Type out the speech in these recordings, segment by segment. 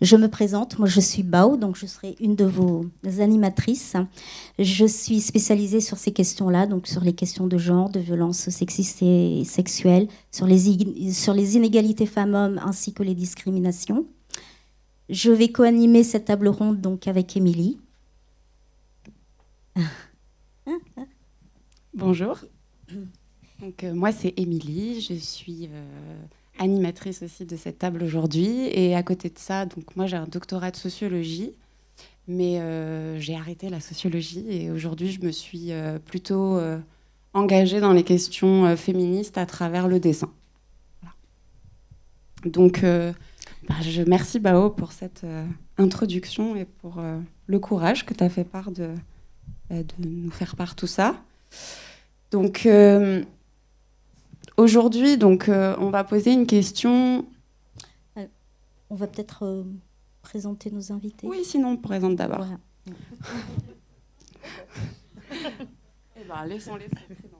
Je me présente, moi je suis Bao, donc je serai une de vos animatrices. Je suis spécialisée sur ces questions-là, donc sur les questions de genre, de violences sexistes et sexuelles, sur les inégalités femmes-hommes ainsi que les discriminations. Je vais co-animer cette table ronde donc avec Émilie. Bonjour. Donc, moi, c'est Émilie. Je suis animatrice aussi de cette table aujourd'hui. Et à côté de ça, donc, moi, j'ai un doctorat de sociologie. Mais j'ai arrêté la sociologie. Et aujourd'hui, je me suis plutôt engagée dans les questions féministes à travers le dessin. Voilà. Donc, je merci Bao pour cette introduction et pour le courage que tu as fait part de nous faire part de tout ça. Donc, aujourd'hui, on va poser une question. On va peut-être présenter nos invités. Oui, sinon on présente d'abord. Voilà. Eh bien, laissons-les se présenter.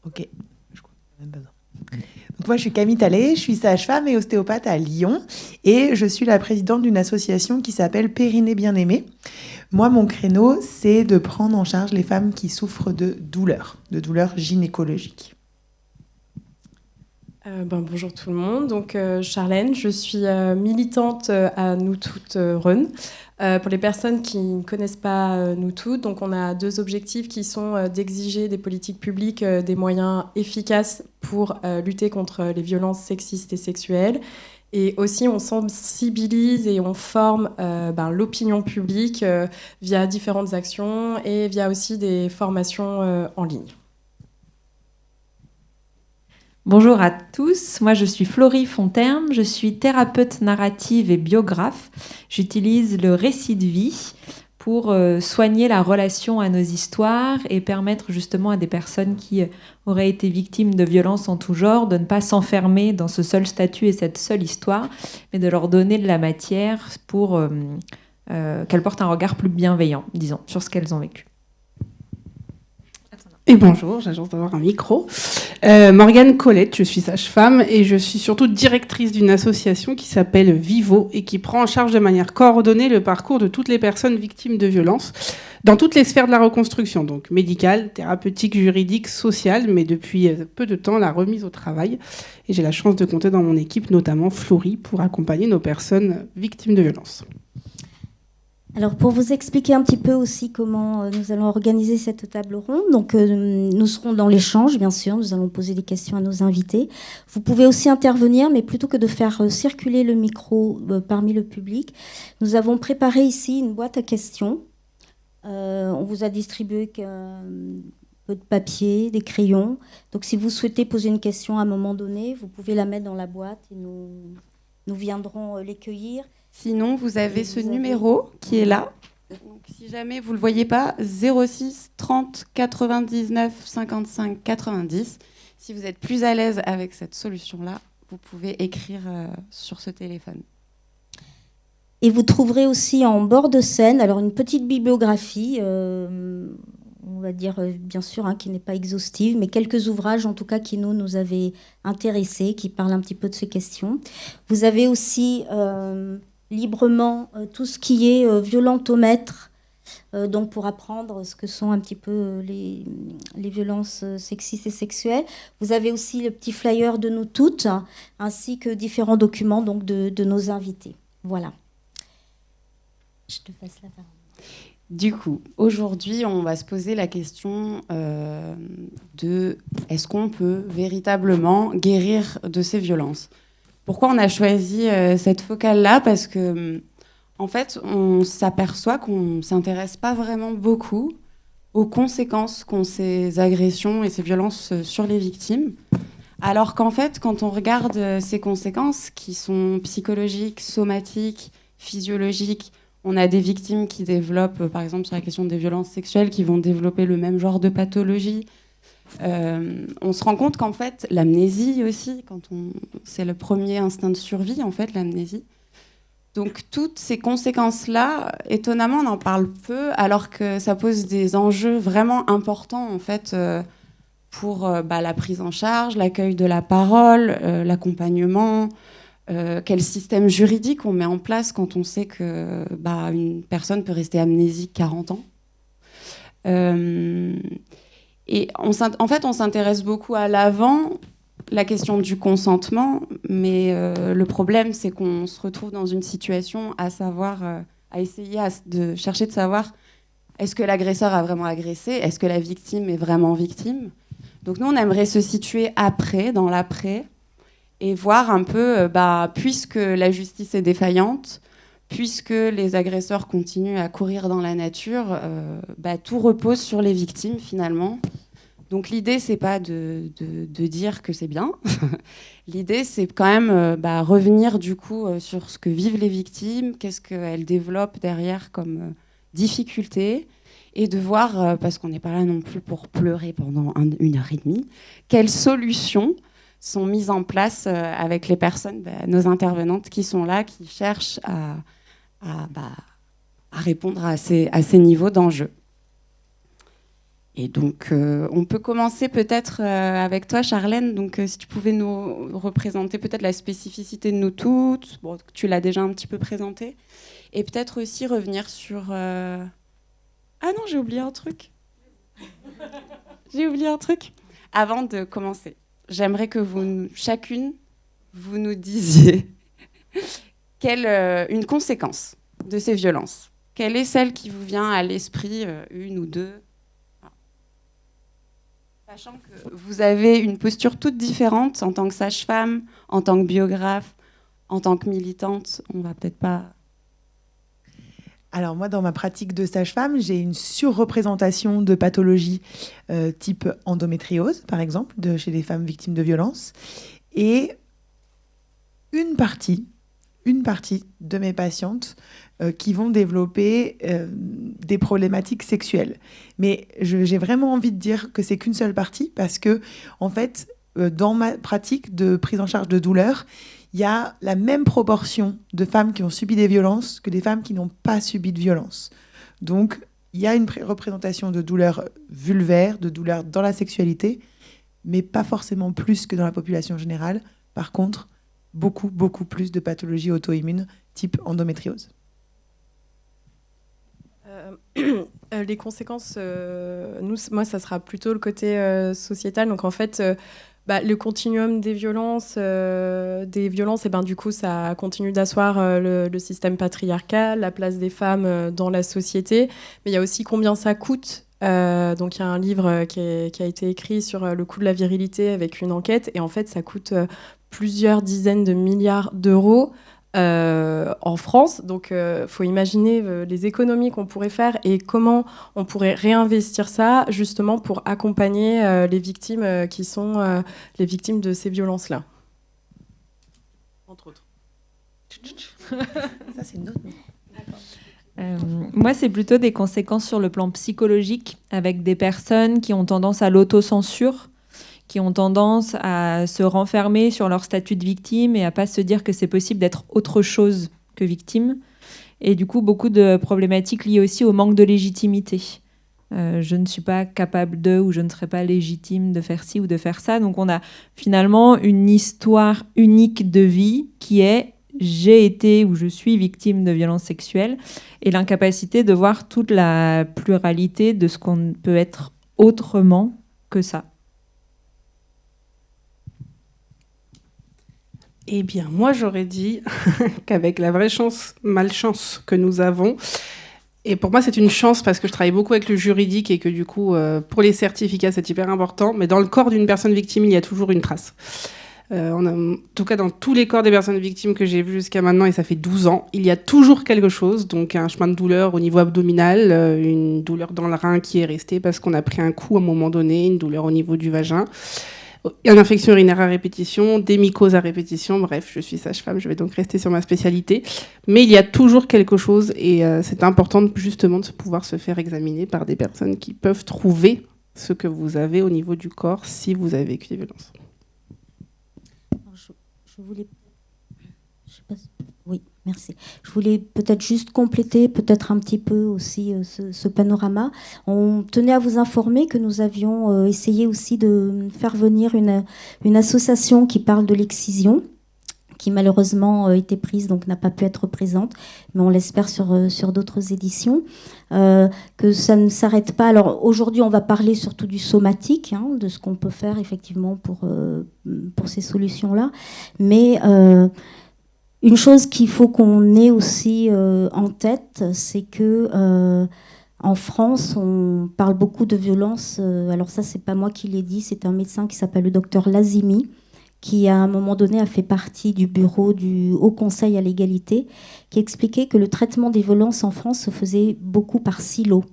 Ok, je crois qu'il n'y a même besoin. Donc moi, je suis Camille Tallet, je suis sage-femme et ostéopathe à Lyon et je suis la présidente d'une association qui s'appelle Périnée Bien-Aimée. Moi, mon créneau, c'est de prendre en charge les femmes qui souffrent de douleurs gynécologiques. Bonjour tout le monde, donc Charlène, je suis militante à Nous Toutes Run. Pour les personnes qui ne connaissent pas Nous Toutes, donc on a deux objectifs qui sont d'exiger des politiques publiques des moyens efficaces pour lutter contre les violences sexistes et sexuelles. Et aussi, on sensibilise et on forme l'opinion publique via différentes actions et via aussi des formations en ligne. Bonjour à tous, moi je suis Florie Fonterme, je suis thérapeute narrative et biographe. J'utilise le récit de vie pour soigner la relation à nos histoires et permettre justement à des personnes qui auraient été victimes de violences en tout genre de ne pas s'enfermer dans ce seul statut et cette seule histoire, mais de leur donner de la matière pour qu'elles portent un regard plus bienveillant, disons, sur ce qu'elles ont vécu. Et bonjour, j'agence d'avoir un micro. Morgane Colette, je suis sage-femme et je suis surtout directrice d'une association qui s'appelle Vivo et qui prend en charge de manière coordonnée le parcours de toutes les personnes victimes de violences dans toutes les sphères de la reconstruction, donc médicale, thérapeutique, juridique, sociale, mais depuis peu de temps la remise au travail. Et j'ai la chance de compter dans mon équipe notamment Florie pour accompagner nos personnes victimes de violences. Alors, pour vous expliquer un petit peu aussi comment nous allons organiser cette table ronde, donc nous serons dans l'échange, bien sûr, nous allons poser des questions à nos invités. Vous pouvez aussi intervenir, mais plutôt que de faire circuler le micro parmi le public, nous avons préparé ici une boîte à questions. On vous a distribué un peu de papier, des crayons. Donc, si vous souhaitez poser une question à un moment donné, vous pouvez la mettre dans la boîte et nous viendrons les cueillir. Sinon, vous avez ce numéro qui est là. Donc, si jamais vous ne le voyez pas, 06 30 99 55 90. Si vous êtes plus à l'aise avec cette solution-là, vous pouvez écrire sur ce téléphone. Et vous trouverez aussi en bord de scène alors une petite bibliographie, on va dire bien sûr qui n'est pas exhaustive, mais quelques ouvrages en tout cas qui nous avaient intéressés, qui parlent un petit peu de ces questions. Vous avez aussi librement tout ce qui est violentomètre, donc pour apprendre ce que sont un petit peu les violences sexistes et sexuelles. Vous avez aussi le petit flyer de Nous Toutes, ainsi que différents documents donc, de nos invités. Voilà. Je te passe la parole. Du coup, aujourd'hui, on va se poser la question de est-ce qu'on peut véritablement guérir de ces violences ? Pourquoi on a choisi cette focale-là ? Parce que, en fait, on s'aperçoit qu'on ne s'intéresse pas vraiment beaucoup aux conséquences qu'ont ces agressions et ces violences sur les victimes. Alors qu'en fait, quand on regarde ces conséquences qui sont psychologiques, somatiques, physiologiques, on a des victimes qui développent, par exemple, sur la question des violences sexuelles, qui vont développer le même genre de pathologie. On se rend compte qu'en fait, l'amnésie aussi, c'est le premier instinct de survie, en fait, l'amnésie. Donc, toutes ces conséquences-là, étonnamment, on en parle peu, alors que ça pose des enjeux vraiment importants, en fait, pour la prise en charge, l'accueil de la parole, l'accompagnement, quel système juridique on met en place quand on sait que une personne peut rester amnésique 40 ans. Et en fait, on s'intéresse beaucoup à l'avant, la question du consentement, mais le problème, c'est qu'on se retrouve dans une situation à essayer de chercher de savoir est-ce que l'agresseur a vraiment agressé, est-ce que la victime est vraiment victime. Donc nous, on aimerait se situer après, dans l'après, et voir un peu, puisque la justice est défaillante, puisque les agresseurs continuent à courir dans la nature, tout repose sur les victimes finalement. Donc l'idée, c'est pas de dire que c'est bien. L'idée, c'est quand même revenir du coup sur ce que vivent les victimes, qu'est-ce qu'elles développent derrière comme difficultés, et de voir, parce qu'on n'est pas là non plus pour pleurer pendant 1h30, quelles solutions sont mises en place avec les personnes, nos intervenantes qui sont là, qui cherchent à répondre à ces niveaux d'enjeux. Et donc, on peut commencer peut-être avec toi, Charlène. Donc, si tu pouvais nous représenter peut-être la spécificité de nous toutes. Bon, tu l'as déjà un petit peu présenté. Et peut-être aussi revenir sur... Ah non, j'ai oublié un truc. J'ai oublié un truc. Avant de commencer, j'aimerais que chacune, vous nous disiez une conséquence de ces violences. Quelle est celle qui vous vient à l'esprit, une ou deux? Sachant que vous avez une posture toute différente en tant que sage-femme, en tant que biographe, en tant que militante, on va peut-être pas... Alors moi, dans ma pratique de sage-femme, j'ai une surreprésentation de pathologies type endométriose, par exemple, chez les femmes victimes de violences. Et une partie de mes patientes qui vont développer des problématiques sexuelles. Mais j'ai vraiment envie de dire que c'est qu'une seule partie parce que, en fait, dans ma pratique de prise en charge de douleur, il y a la même proportion de femmes qui ont subi des violences que des femmes qui n'ont pas subi de violence. Donc, il y a une représentation de douleur vulvaire, de douleur dans la sexualité, mais pas forcément plus que dans la population générale. Par contre, beaucoup, beaucoup plus de pathologies auto-immunes type endométriose. Les conséquences, moi, ça sera plutôt le côté sociétal. Donc, en fait, le continuum des violences, et du coup, ça continue d'asseoir le système patriarcal, la place des femmes dans la société. Mais il y a aussi combien ça coûte. Donc, il y a un livre qui a été écrit sur le coût de la virilité avec une enquête. Et en fait, ça coûte plusieurs dizaines de milliards d'euros en France. Donc, faut imaginer les économies qu'on pourrait faire et comment on pourrait réinvestir ça justement pour accompagner les victimes qui sont les victimes de ces violences-là. Entre autres. Ça, c'est une autre. Moi, c'est plutôt des conséquences sur le plan psychologique avec des personnes qui ont tendance à l'autocensure, qui ont tendance à se renfermer sur leur statut de victime et à pas se dire que c'est possible d'être autre chose que victime. Et du coup, beaucoup de problématiques liées aussi au manque de légitimité. Je ne suis pas capable de, ou je ne serai pas légitime de faire ci ou de faire ça. Donc on a finalement une histoire unique de vie qui est j'ai été ou je suis victime de violences sexuelles et l'incapacité de voir toute la pluralité de ce qu'on peut être autrement que ça. Eh bien, moi, j'aurais dit qu'avec la vraie malchance que nous avons, et pour moi, c'est une chance parce que je travaille beaucoup avec le juridique et que du coup, pour les certificats, c'est hyper important, mais dans le corps d'une personne victime, il y a toujours une trace. En tout cas, dans tous les corps des personnes victimes que j'ai vues jusqu'à maintenant, et ça fait 12 ans, il y a toujours quelque chose, donc un chemin de douleur au niveau abdominal, une douleur dans le rein qui est restée parce qu'on a pris un coup à un moment donné, une douleur au niveau du vagin, une infection urinaire à répétition, des mycoses à répétition, bref, je suis sage-femme, je vais donc rester sur ma spécialité. Mais il y a toujours quelque chose et c'est important justement de pouvoir se faire examiner par des personnes qui peuvent trouver ce que vous avez au niveau du corps si vous avez vécu des violences. Je voulais... Je sais pas si... Oui, merci. Je voulais peut-être juste compléter peut-être un petit peu aussi ce panorama. On tenait à vous informer que nous avions essayé aussi de faire venir une association qui parle de l'excision, qui malheureusement était prise, donc n'a pas pu être présente, mais on l'espère sur d'autres éditions. Que ça ne s'arrête pas. Alors aujourd'hui, on va parler surtout du somatique, hein, de ce qu'on peut faire effectivement pour ces solutions-là. Mais une chose qu'il faut qu'on ait aussi en tête, c'est que en France, on parle beaucoup de violence. Alors ça, c'est pas moi qui l'ai dit, c'est un médecin qui s'appelle le docteur Lazimi, qui à un moment donné a fait partie du bureau du Haut Conseil à l'égalité, qui expliquait que le traitement des violences en France se faisait beaucoup par silo.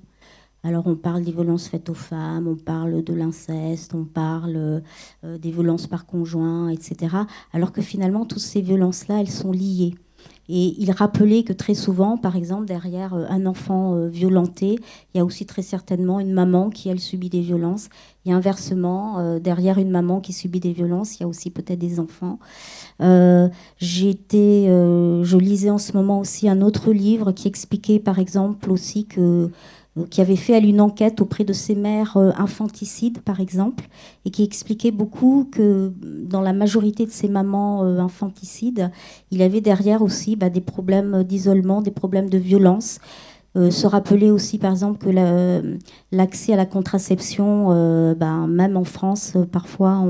Alors on parle des violences faites aux femmes, on parle de l'inceste, on parle des violences par conjoint, etc. Alors que finalement, toutes ces violences-là, elles sont liées. Et il rappelait que très souvent, par exemple, derrière un enfant violenté, il y a aussi très certainement une maman qui, elle, subit des violences. Et inversement, derrière une maman qui subit des violences, il y a aussi peut-être des enfants. Je lisais en ce moment aussi un autre livre qui expliquait, par exemple, aussi qui avait fait une enquête auprès de ces mères infanticides, par exemple, et qui expliquait beaucoup que dans la majorité de ces mamans infanticides, il y avait derrière aussi des problèmes d'isolement, des problèmes de violence. Se rappeler aussi, par exemple, que l'accès à la contraception, même en France, parfois,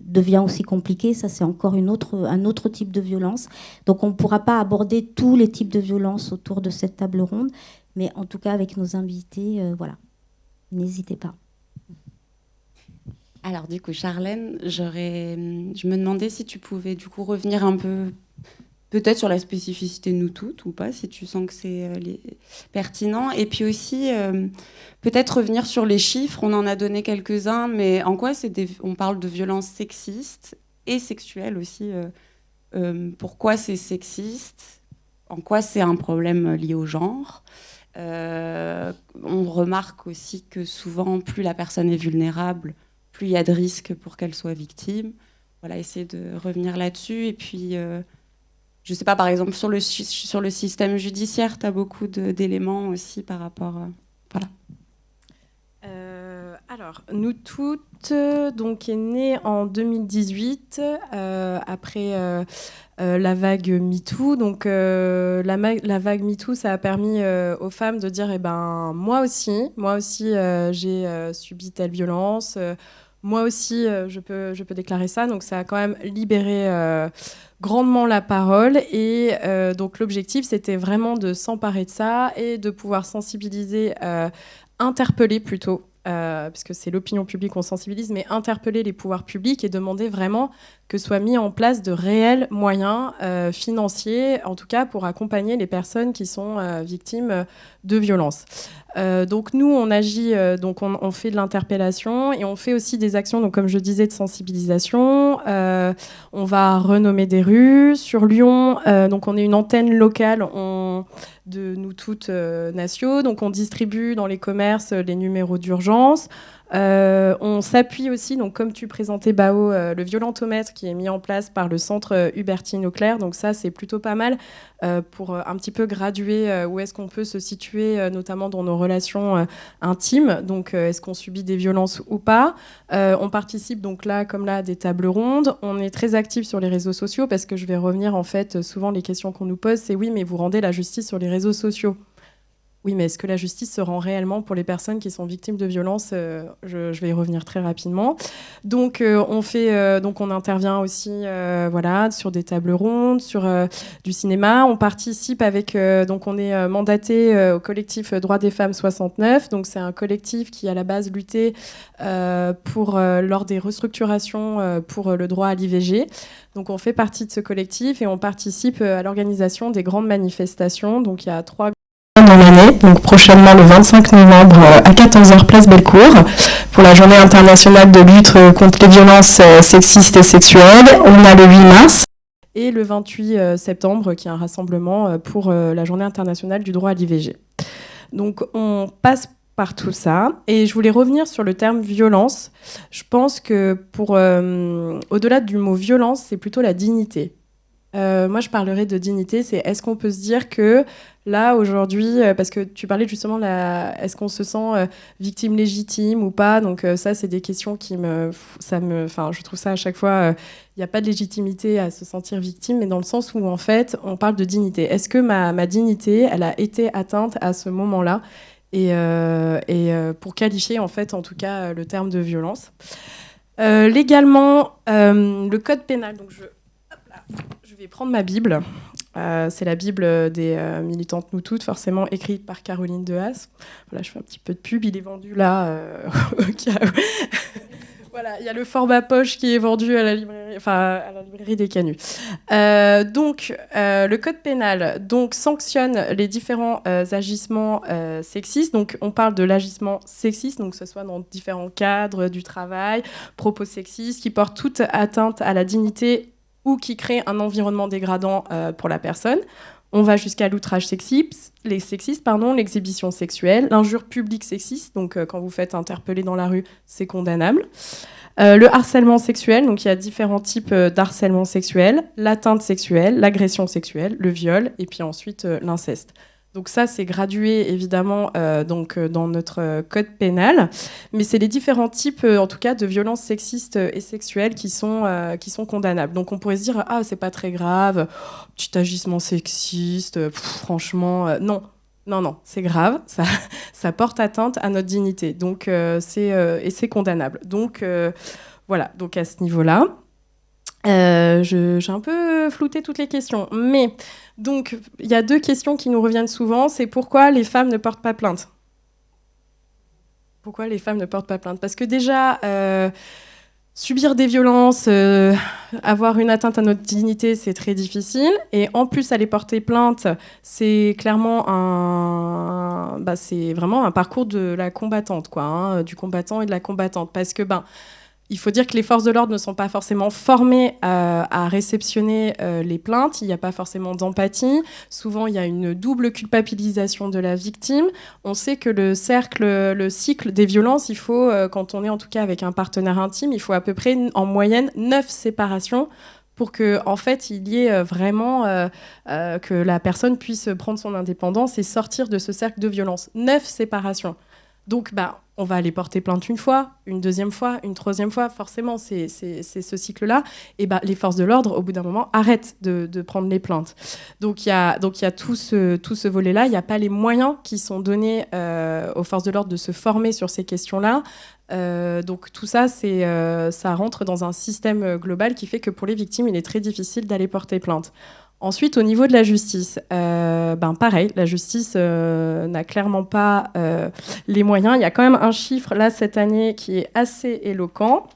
devient aussi compliqué. Ça, c'est encore un autre type de violence. Donc, on ne pourra pas aborder tous les types de violences autour de cette table ronde. Mais en tout cas, avec nos invités, voilà, n'hésitez pas. Alors du coup, Charlène, je me demandais si tu pouvais du coup revenir un peu, peut-être sur la spécificité de nous toutes ou pas, si tu sens que c'est pertinent. Et puis aussi, peut-être revenir sur les chiffres. On en a donné quelques-uns, mais en quoi on parle de violences sexistes et sexuelles aussi. Pourquoi c'est sexiste? En quoi c'est un problème lié au genre? On remarque aussi que souvent, plus la personne est vulnérable, plus il y a de risques pour qu'elle soit victime. Voilà, essayer de revenir là-dessus. Et puis, je ne sais pas, par exemple, sur le système judiciaire, tu as beaucoup d'éléments aussi par rapport... voilà. Alors, Nous Toutes donc, est née en 2018, après la vague MeToo. Donc, la vague MeToo, ça a permis aux femmes de dire moi aussi j'ai subi telle violence. Moi aussi, je peux déclarer ça. Donc, ça a quand même libéré grandement la parole. Et donc, l'objectif, c'était vraiment de s'emparer de ça et de pouvoir sensibiliser, interpeller plutôt, puisque c'est l'opinion publique qu'on sensibilise, mais interpeller les pouvoirs publics et demander vraiment que soient mis en place de réels moyens financiers, en tout cas pour accompagner les personnes qui sont victimes de violences. Donc nous, on agit, donc on fait de l'interpellation et on fait aussi des actions, donc comme je disais, de sensibilisation. On va renommer des rues. Sur Lyon, donc on est une antenne locale de Nous Toutes Natio, donc on distribue dans les commerces les numéros d'urgence. On s'appuie aussi, donc comme tu présentais Bao, le violentomètre qui est mis en place par le centre Hubertine Auclair. Donc ça, c'est plutôt pas mal pour un petit peu graduer où est-ce qu'on peut se situer, notamment dans nos relations intimes. Donc est-ce qu'on subit des violences ou pas. On participe donc là, comme là, à des tables rondes. On est très actifs sur les réseaux sociaux parce que je vais revenir, en fait, souvent les questions qu'on nous pose, c'est oui, mais vous rendez la justice sur les réseaux sociaux. Oui, mais est-ce que la justice se rend réellement pour les personnes qui sont victimes de violences ? Je vais y revenir très rapidement. Donc, on intervient aussi sur des tables rondes, sur du cinéma. On participe avec... donc, on est mandaté au collectif Droits des femmes 69. Donc, c'est un collectif qui, à la base, luttait lors des restructurations pour le droit à l'IVG. Donc, on fait partie de ce collectif et on participe à l'organisation des grandes manifestations. Donc, il y a 3 dans l'année, donc prochainement le 25 novembre à 14h place Bellecour pour la journée internationale de lutte contre les violences sexistes et sexuelles. On a le 8 mars et le 28 septembre qui est un rassemblement pour la journée internationale du droit à l'IVG. Donc on passe par tout ça et je voulais revenir sur le terme violence. Je pense que au-delà du mot violence, c'est plutôt la dignité. Moi, je parlerai de dignité. C'est est-ce qu'on peut se dire que là, aujourd'hui, parce que tu parlais justement de est-ce qu'on se sent victime légitime ou pas. Donc ça, c'est des questions je trouve ça à chaque fois, il n'y a pas de légitimité à se sentir victime, mais dans le sens où, en fait, on parle de dignité. Est-ce que ma dignité, elle a été atteinte à ce moment-là et pour qualifier, en fait, en tout cas, le terme de violence. Légalement, le code pénal, donc je vais prendre ma Bible. C'est la Bible des militantes Nous Toutes, forcément écrite par Caroline Dehaas. Voilà, je fais un petit peu de pub, il est vendu là. Voilà, il y a le format poche qui est vendu à la librairie des Canuts. Donc, le code pénal sanctionne les différents agissements sexistes. Donc, on parle de l'agissement sexiste, donc que ce soit dans différents cadres du travail, propos sexistes, qui portent toute atteinte à la dignité ou qui créent un environnement dégradant pour la personne. On va jusqu'à l'outrage sexiste, l'exhibition sexuelle, l'injure publique sexiste, donc quand vous faites interpeller dans la rue, c'est condamnable. Le harcèlement sexuel, donc il y a différents types d'harcèlement sexuel, l'atteinte sexuelle, l'agression sexuelle, le viol, et puis ensuite l'inceste. Donc ça, c'est gradué évidemment dans notre code pénal, mais c'est les différents types, en tout cas, de violences sexistes et sexuelles qui sont condamnables. Donc on pourrait se dire c'est pas très grave, petit agissement sexiste, franchement, non, c'est grave, ça porte atteinte à notre dignité, donc c'est condamnable. Donc voilà, donc à ce niveau-là. J'ai un peu flouté toutes les questions, mais donc il y a 2 questions qui nous reviennent souvent, c'est pourquoi les femmes ne portent pas plainte. Pourquoi les femmes ne portent pas plainte ? Parce que déjà, subir des violences, avoir une atteinte à notre dignité, c'est très difficile, et en plus aller porter plainte, c'est clairement c'est vraiment un parcours de la combattante, quoi, du combattant et de la combattante, parce que il faut dire que les forces de l'ordre ne sont pas forcément formées à réceptionner les plaintes. Il n'y a pas forcément d'empathie. Souvent, il y a une double culpabilisation de la victime. On sait que le cycle des violences, il faut, quand on est en tout cas avec un partenaire intime, il faut à peu près en moyenne 9 séparations pour que, en fait, il y ait vraiment que la personne puisse prendre son indépendance et sortir de ce cercle de violence. 9 séparations. Donc, on va aller porter plainte une fois, une deuxième fois, une troisième fois. Forcément, c'est ce cycle-là. Et les forces de l'ordre, au bout d'un moment, arrêtent de prendre les plaintes. Donc, il y a tout ce volet-là. Il n'y a pas les moyens qui sont donnés aux forces de l'ordre de se former sur ces questions-là. Donc, tout ça, ça rentre dans un système global qui fait que pour les victimes, il est très difficile d'aller porter plainte. Ensuite, au niveau de la justice, pareil, la justice n'a clairement pas les moyens. Il y a quand même un chiffre, là, cette année, qui est assez éloquent.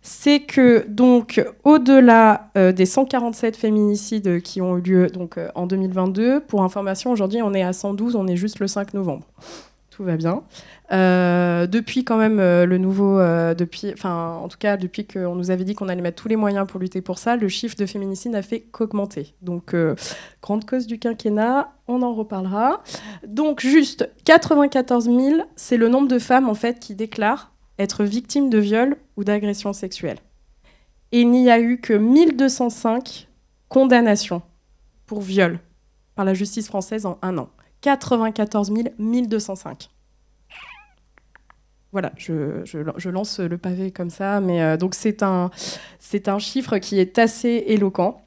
C'est que, donc, au-delà des 147 féminicides qui ont eu lieu en 2022, pour information, aujourd'hui, on est à 112, on est juste le 5 novembre. Tout va bien. Depuis quand même en tout cas depuis qu'on nous avait dit qu'on allait mettre tous les moyens pour lutter pour ça, le chiffre de féminicide n'a fait qu'augmenter. Donc grande cause du quinquennat, on en reparlera. Donc juste 94 000, c'est le nombre de femmes en fait qui déclarent être victimes de viol ou d'agression sexuelle. Et il n'y a eu que 1205 condamnations pour viol par la justice française en 1 an. 94 1205. Voilà, je lance le pavé comme ça, mais donc c'est un chiffre qui est assez éloquent.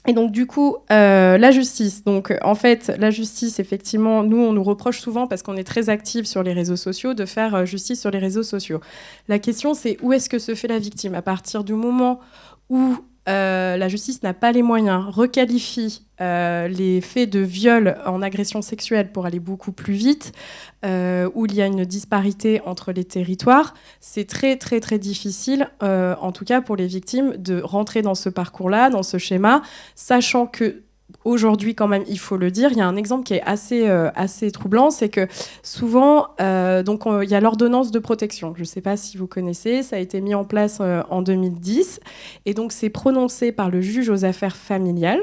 Et donc du coup, la justice. Donc en fait, la justice, effectivement, nous on nous reproche souvent parce qu'on est très actifs sur les réseaux sociaux de faire justice sur les réseaux sociaux. La question, c'est où est-ce que se fait la victime ? À partir du moment où la justice n'a pas les moyens, requalifie les faits de viol en agression sexuelle pour aller beaucoup plus vite, où il y a une disparité entre les territoires, c'est très très très difficile, en tout cas pour les victimes, de rentrer dans ce parcours-là, dans ce schéma, sachant que aujourd'hui, quand même, il faut le dire, il y a un exemple qui est assez troublant, c'est que souvent, il y a l'ordonnance de protection. Je ne sais pas si vous connaissez, ça a été mis en place en 2010, et donc c'est prononcé par le juge aux affaires familiales.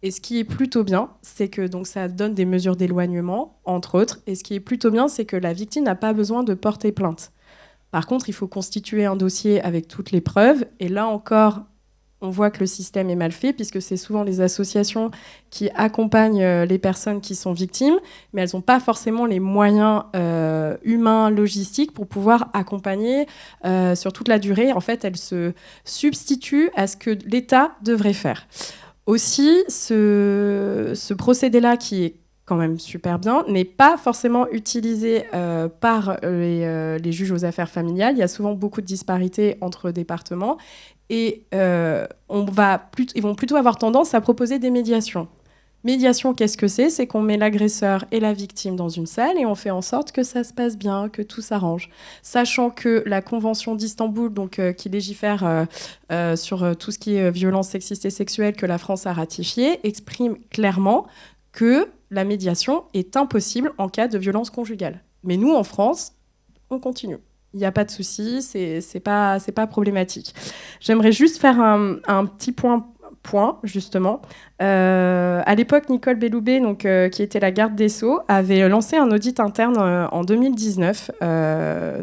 Et ce qui est plutôt bien, c'est que donc, ça donne des mesures d'éloignement, entre autres, et ce qui est plutôt bien, c'est que la victime n'a pas besoin de porter plainte. Par contre, il faut constituer un dossier avec toutes les preuves, et là encore, on voit que le système est mal fait, puisque c'est souvent les associations qui accompagnent les personnes qui sont victimes, mais elles n'ont pas forcément les moyens humains, logistiques pour pouvoir accompagner sur toute la durée. En fait, elles se substituent à ce que l'État devrait faire. Aussi, ce procédé-là, qui est quand même super bien, n'est pas forcément utilisé par les juges aux affaires familiales. Il y a souvent beaucoup de disparités entre départements et ils vont plutôt avoir tendance à proposer des médiations. Médiation, qu'est-ce que c'est ? C'est qu'on met l'agresseur et la victime dans une salle et on fait en sorte que ça se passe bien, que tout s'arrange. Sachant que la Convention d'Istanbul, donc, qui légifère sur tout ce qui est violence sexiste et sexuelle que la France a ratifiée, exprime clairement que la médiation est impossible en cas de violence conjugale. Mais nous, en France, on continue. Il n'y a pas de souci, c'est pas problématique. J'aimerais juste faire un petit point justement. À l'époque, Nicole Belloubet, donc, qui était la garde des Sceaux, avait lancé un audit interne en 2019,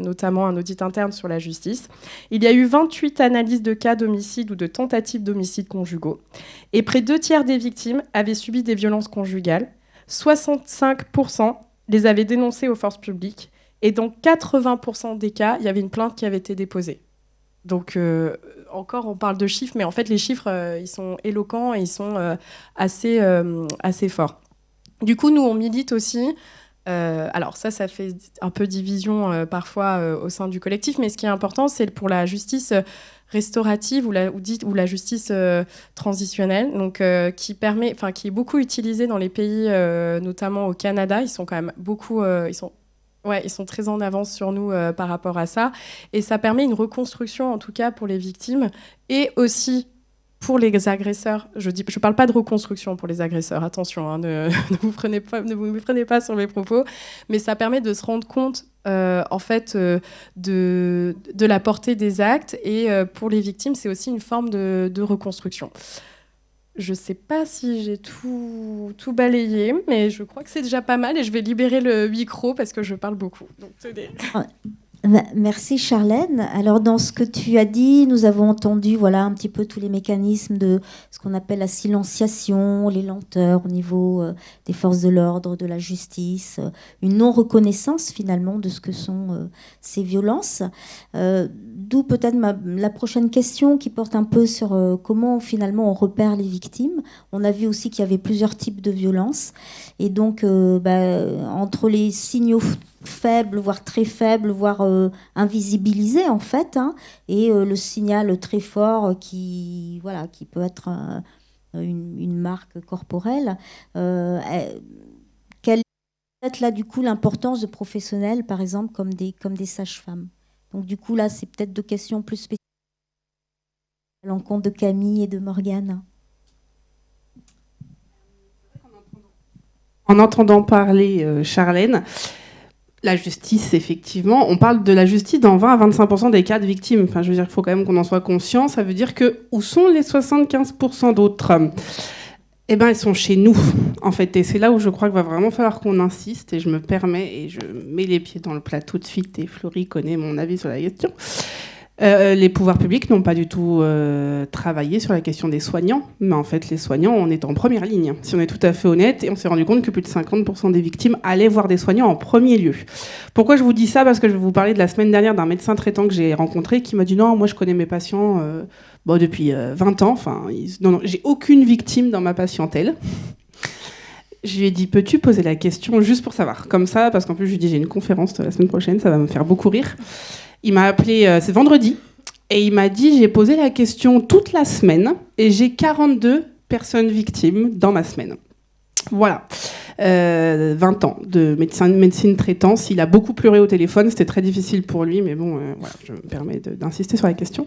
notamment un audit interne sur la justice. Il y a eu 28 analyses de cas d'homicide ou de tentatives d'homicide conjugaux. Et près de 2/3 des victimes avaient subi des violences conjugales. 65% les avaient dénoncées aux forces publiques. Et dans 80% des cas, il y avait une plainte qui avait été déposée. Donc, encore, on parle de chiffres, mais en fait, les chiffres, ils sont éloquents et ils sont assez forts. Du coup, nous, on milite aussi. Alors, ça fait un peu division parfois au sein du collectif, mais ce qui est important, c'est pour la justice restaurative ou la justice transitionnelle, donc, qui est beaucoup utilisée dans les pays, notamment au Canada. Ils sont quand même beaucoup... ils sont très en avance sur nous par rapport à ça. Et ça permet une reconstruction, en tout cas, pour les victimes. Et aussi pour les agresseurs. Je parle pas de reconstruction pour les agresseurs. Attention, hein, ne vous me prenez pas sur mes propos. Mais ça permet de se rendre compte, en fait, de la portée des actes. Et pour les victimes, c'est aussi une forme de reconstruction. Je ne sais pas si j'ai tout balayé, mais je crois que c'est déjà pas mal et je vais libérer le micro parce que je parle beaucoup. Donc, tenez. Merci Charlène. Alors dans ce que tu as dit, nous avons entendu un petit peu tous les mécanismes de ce qu'on appelle la silenciation, les lenteurs au niveau des forces de l'ordre, de la justice, une non-reconnaissance finalement de ce que sont ces violences. D'où peut-être la prochaine question qui porte un peu sur comment finalement on repère les victimes. On a vu aussi qu'il y avait plusieurs types de violences et donc entre les signaux faibles, voire très faibles, voire invisibilisés en fait, et le signal très fort qui peut être une marque corporelle. Quelle est là du coup l'importance de professionnels, par exemple, comme des sages-femmes? Donc du coup là, c'est peut-être deux questions plus spécifiques à l'encontre de Camille et de Morgane. En entendant parler Charlène, la justice, effectivement, on parle de la justice dans 20 à 25% des cas de victimes. Enfin, je veux dire, il faut quand même qu'on en soit conscient. Ça veut dire que où sont les 75% d'autres ? Eh bien, ils sont chez nous, en fait. Et c'est là où je crois qu'il va vraiment falloir qu'on insiste. Et je me permets, et je mets les pieds dans le plat tout de suite, et Florie connaît mon avis sur la question. Les pouvoirs publics n'ont pas du tout travaillé sur la question des soignants, mais en fait les soignants, on est en première ligne, si on est tout à fait honnête, et on s'est rendu compte que plus de 50% des victimes allaient voir des soignants en premier lieu. Pourquoi je vous dis ça ? Parce que je vais vous parler de la semaine dernière d'un médecin traitant que j'ai rencontré qui m'a dit non, moi je connais mes patients depuis 20 ans, non, j'ai aucune victime dans ma patientèle. Je lui ai dit, peux-tu poser la question juste pour savoir, comme ça, parce qu'en plus je lui ai dit j'ai une conférence la semaine prochaine, ça va me faire beaucoup rire. Il m'a appelé, c'est vendredi, et il m'a dit, j'ai posé la question toute la semaine, et j'ai 42 personnes victimes dans ma semaine. Voilà. 20 ans de médecine traitance. Il a beaucoup pleuré au téléphone, c'était très difficile pour lui, mais bon, voilà, je me permets d'insister sur la question.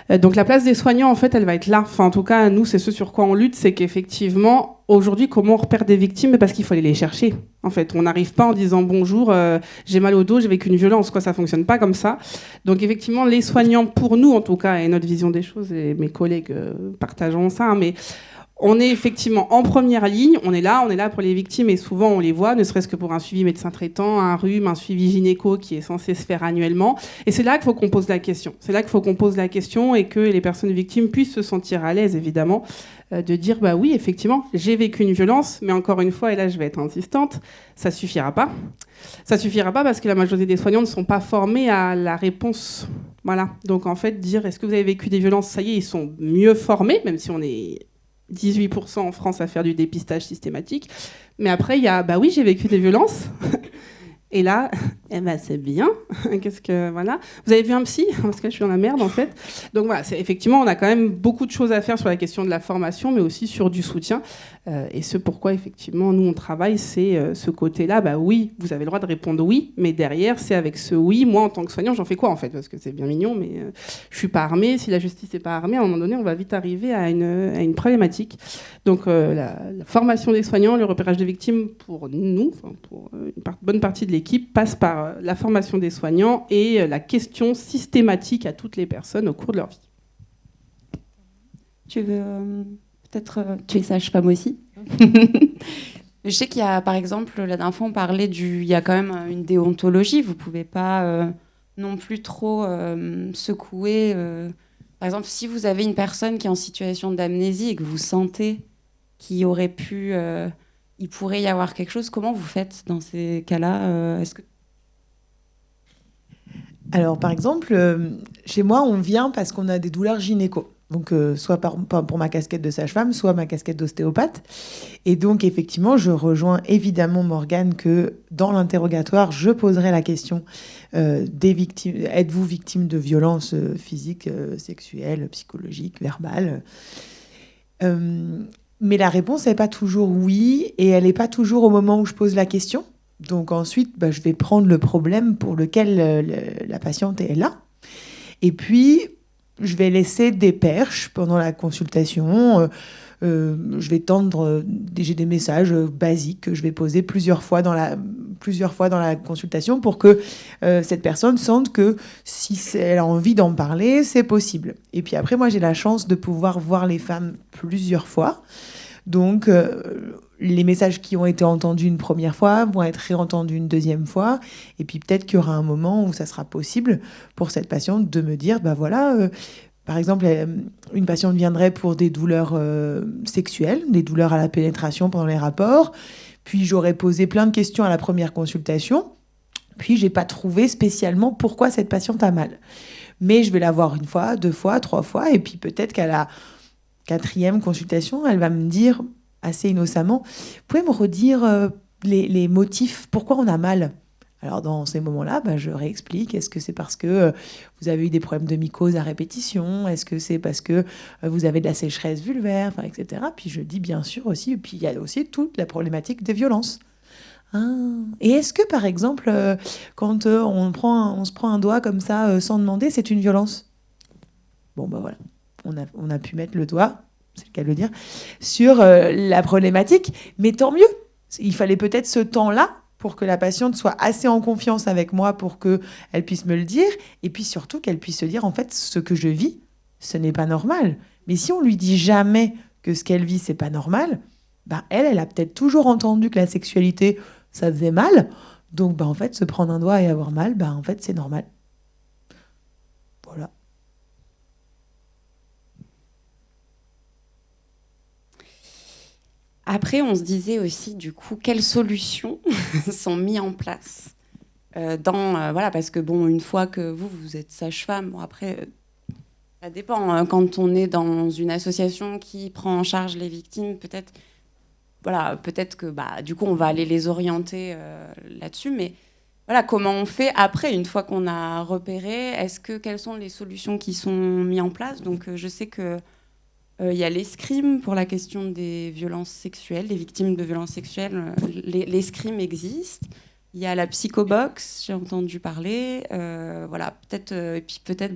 Donc la place des soignants, en fait, elle va être là. Enfin, en tout cas, nous, c'est ce sur quoi on lutte, c'est qu'effectivement, aujourd'hui, comment on repère des victimes ? Parce qu'il faut aller les chercher. En fait, on n'arrive pas en disant bonjour, j'ai mal au dos, j'ai vécu une violence, quoi, ça fonctionne pas comme ça. Donc effectivement, les soignants, pour nous, en tout cas, et notre vision des choses, et mes collègues partageons ça, mais On est effectivement en première ligne, on est là pour les victimes et souvent on les voit, ne serait-ce que pour un suivi médecin traitant, un rhume, un suivi gynéco qui est censé se faire annuellement. Et c'est là qu'il faut qu'on pose la question. C'est là qu'il faut qu'on pose la question et que les personnes victimes puissent se sentir à l'aise, évidemment, de dire bah oui, effectivement, j'ai vécu une violence, mais encore une fois, et là je vais être insistante, ça suffira pas. Ça suffira pas parce que la majorité des soignants ne sont pas formés à la réponse. Voilà. Donc en fait, dire est-ce que vous avez vécu des violences, ça y est, ils sont mieux formés, même si on est 18% en France à faire du dépistage systématique. Mais après, il y a, bah oui, j'ai vécu des violences. Et là, eh ben, c'est bien. Qu'est-ce que, voilà. Vous avez vu un psy? Parce que je suis dans la merde, en fait. Donc voilà, effectivement, on a quand même beaucoup de choses à faire sur la question de la formation, mais aussi sur du soutien. Et ce pourquoi, effectivement, nous, on travaille, c'est ce côté-là. Bah oui, vous avez le droit de répondre oui, mais derrière, c'est avec ce oui. Moi, en tant que soignant, j'en fais quoi, en fait? Parce que c'est bien mignon, mais je suis pas armée. Si la justice n'est pas armée, à un moment donné, on va vite arriver à une problématique. Donc, la formation des soignants, le repérage des victimes, pour nous, pour une bonne partie de l'équipe, passe par la formation des soignants et la question systématique à toutes les personnes au cours de leur vie. Tu veux peut-être... tu es sage-femme aussi. Je sais qu'il y a, par exemple, la dernière fois, on parlait il y a quand même une déontologie. Vous ne pouvez pas non plus trop secouer... Par exemple, si vous avez une personne qui est en situation d'amnésie et que vous sentez qu'il aurait pu... il pourrait y avoir quelque chose, comment vous faites dans ces cas-là? Est-ce que... Alors, par exemple, chez moi, on vient parce qu'on a des douleurs gynéco. Donc, soit pour ma casquette de sage-femme, soit ma casquette d'ostéopathe. Et donc, effectivement, je rejoins évidemment Morgane que dans l'interrogatoire, je poserai la question des victimes. Êtes-vous victime de violences physiques, sexuelles, psychologiques, verbales? Mais la réponse n'est pas toujours oui, et elle n'est pas toujours au moment où je pose la question. Donc ensuite, je vais prendre le problème pour lequel la patiente est là. Et puis, je vais laisser des perches pendant la consultation. Je vais tendre, j'ai des messages basiques que je vais poser plusieurs fois dans la consultation pour que cette personne sente que si elle a envie d'en parler, c'est possible. Et puis après, moi, j'ai la chance de pouvoir voir les femmes plusieurs fois. Donc, les messages qui ont été entendus une première fois vont être réentendus une deuxième fois. Et puis peut-être qu'il y aura un moment où ça sera possible pour cette patiente de me dire, par exemple, une patiente viendrait pour des douleurs sexuelles, des douleurs à la pénétration pendant les rapports. Puis j'aurais posé plein de questions à la première consultation. Puis j'ai pas trouvé spécialement pourquoi cette patiente a mal. Mais je vais la voir une fois, 2 fois, 3 fois. Et puis peut-être qu'à la 4e consultation, elle va me dire assez innocemment, vous pouvez me redire les motifs, pourquoi on a mal? Alors dans ces moments-là, je réexplique, est-ce que c'est parce que vous avez eu des problèmes de mycose à répétition? Est-ce que c'est parce que vous avez de la sécheresse vulvaire, etc. Puis je dis bien sûr aussi, puis il y a aussi toute la problématique des violences. Et est-ce que par exemple, quand on se prend un doigt comme ça sans demander, c'est une violence? Bon voilà, on a pu mettre le doigt, c'est le cas de le dire, sur la problématique, mais tant mieux. Il fallait peut-être ce temps-là pour que la patiente soit assez en confiance avec moi pour qu'elle puisse me le dire, et puis surtout qu'elle puisse se dire, en fait, ce que je vis, ce n'est pas normal. Mais si on lui dit jamais que ce qu'elle vit, c'est pas normal, elle a peut-être toujours entendu que la sexualité, ça faisait mal, donc en fait, se prendre un doigt et avoir mal, en fait, c'est normal. Voilà. Après, on se disait aussi, du coup, quelles solutions sont mises en place parce que, une fois que vous êtes sage-femme, après, ça dépend. Quand on est dans une association qui prend en charge les victimes, peut-être que, du coup, on va aller les orienter là-dessus. Mais voilà, comment on fait après, une fois qu'on a repéré, quelles sont les solutions qui sont mises en place? Donc, je sais que il y a l'escrime pour la question des violences sexuelles, des victimes de violences sexuelles. L'escrime existe. Il y a la psychobox, j'ai entendu parler. Peut-être, et puis peut-être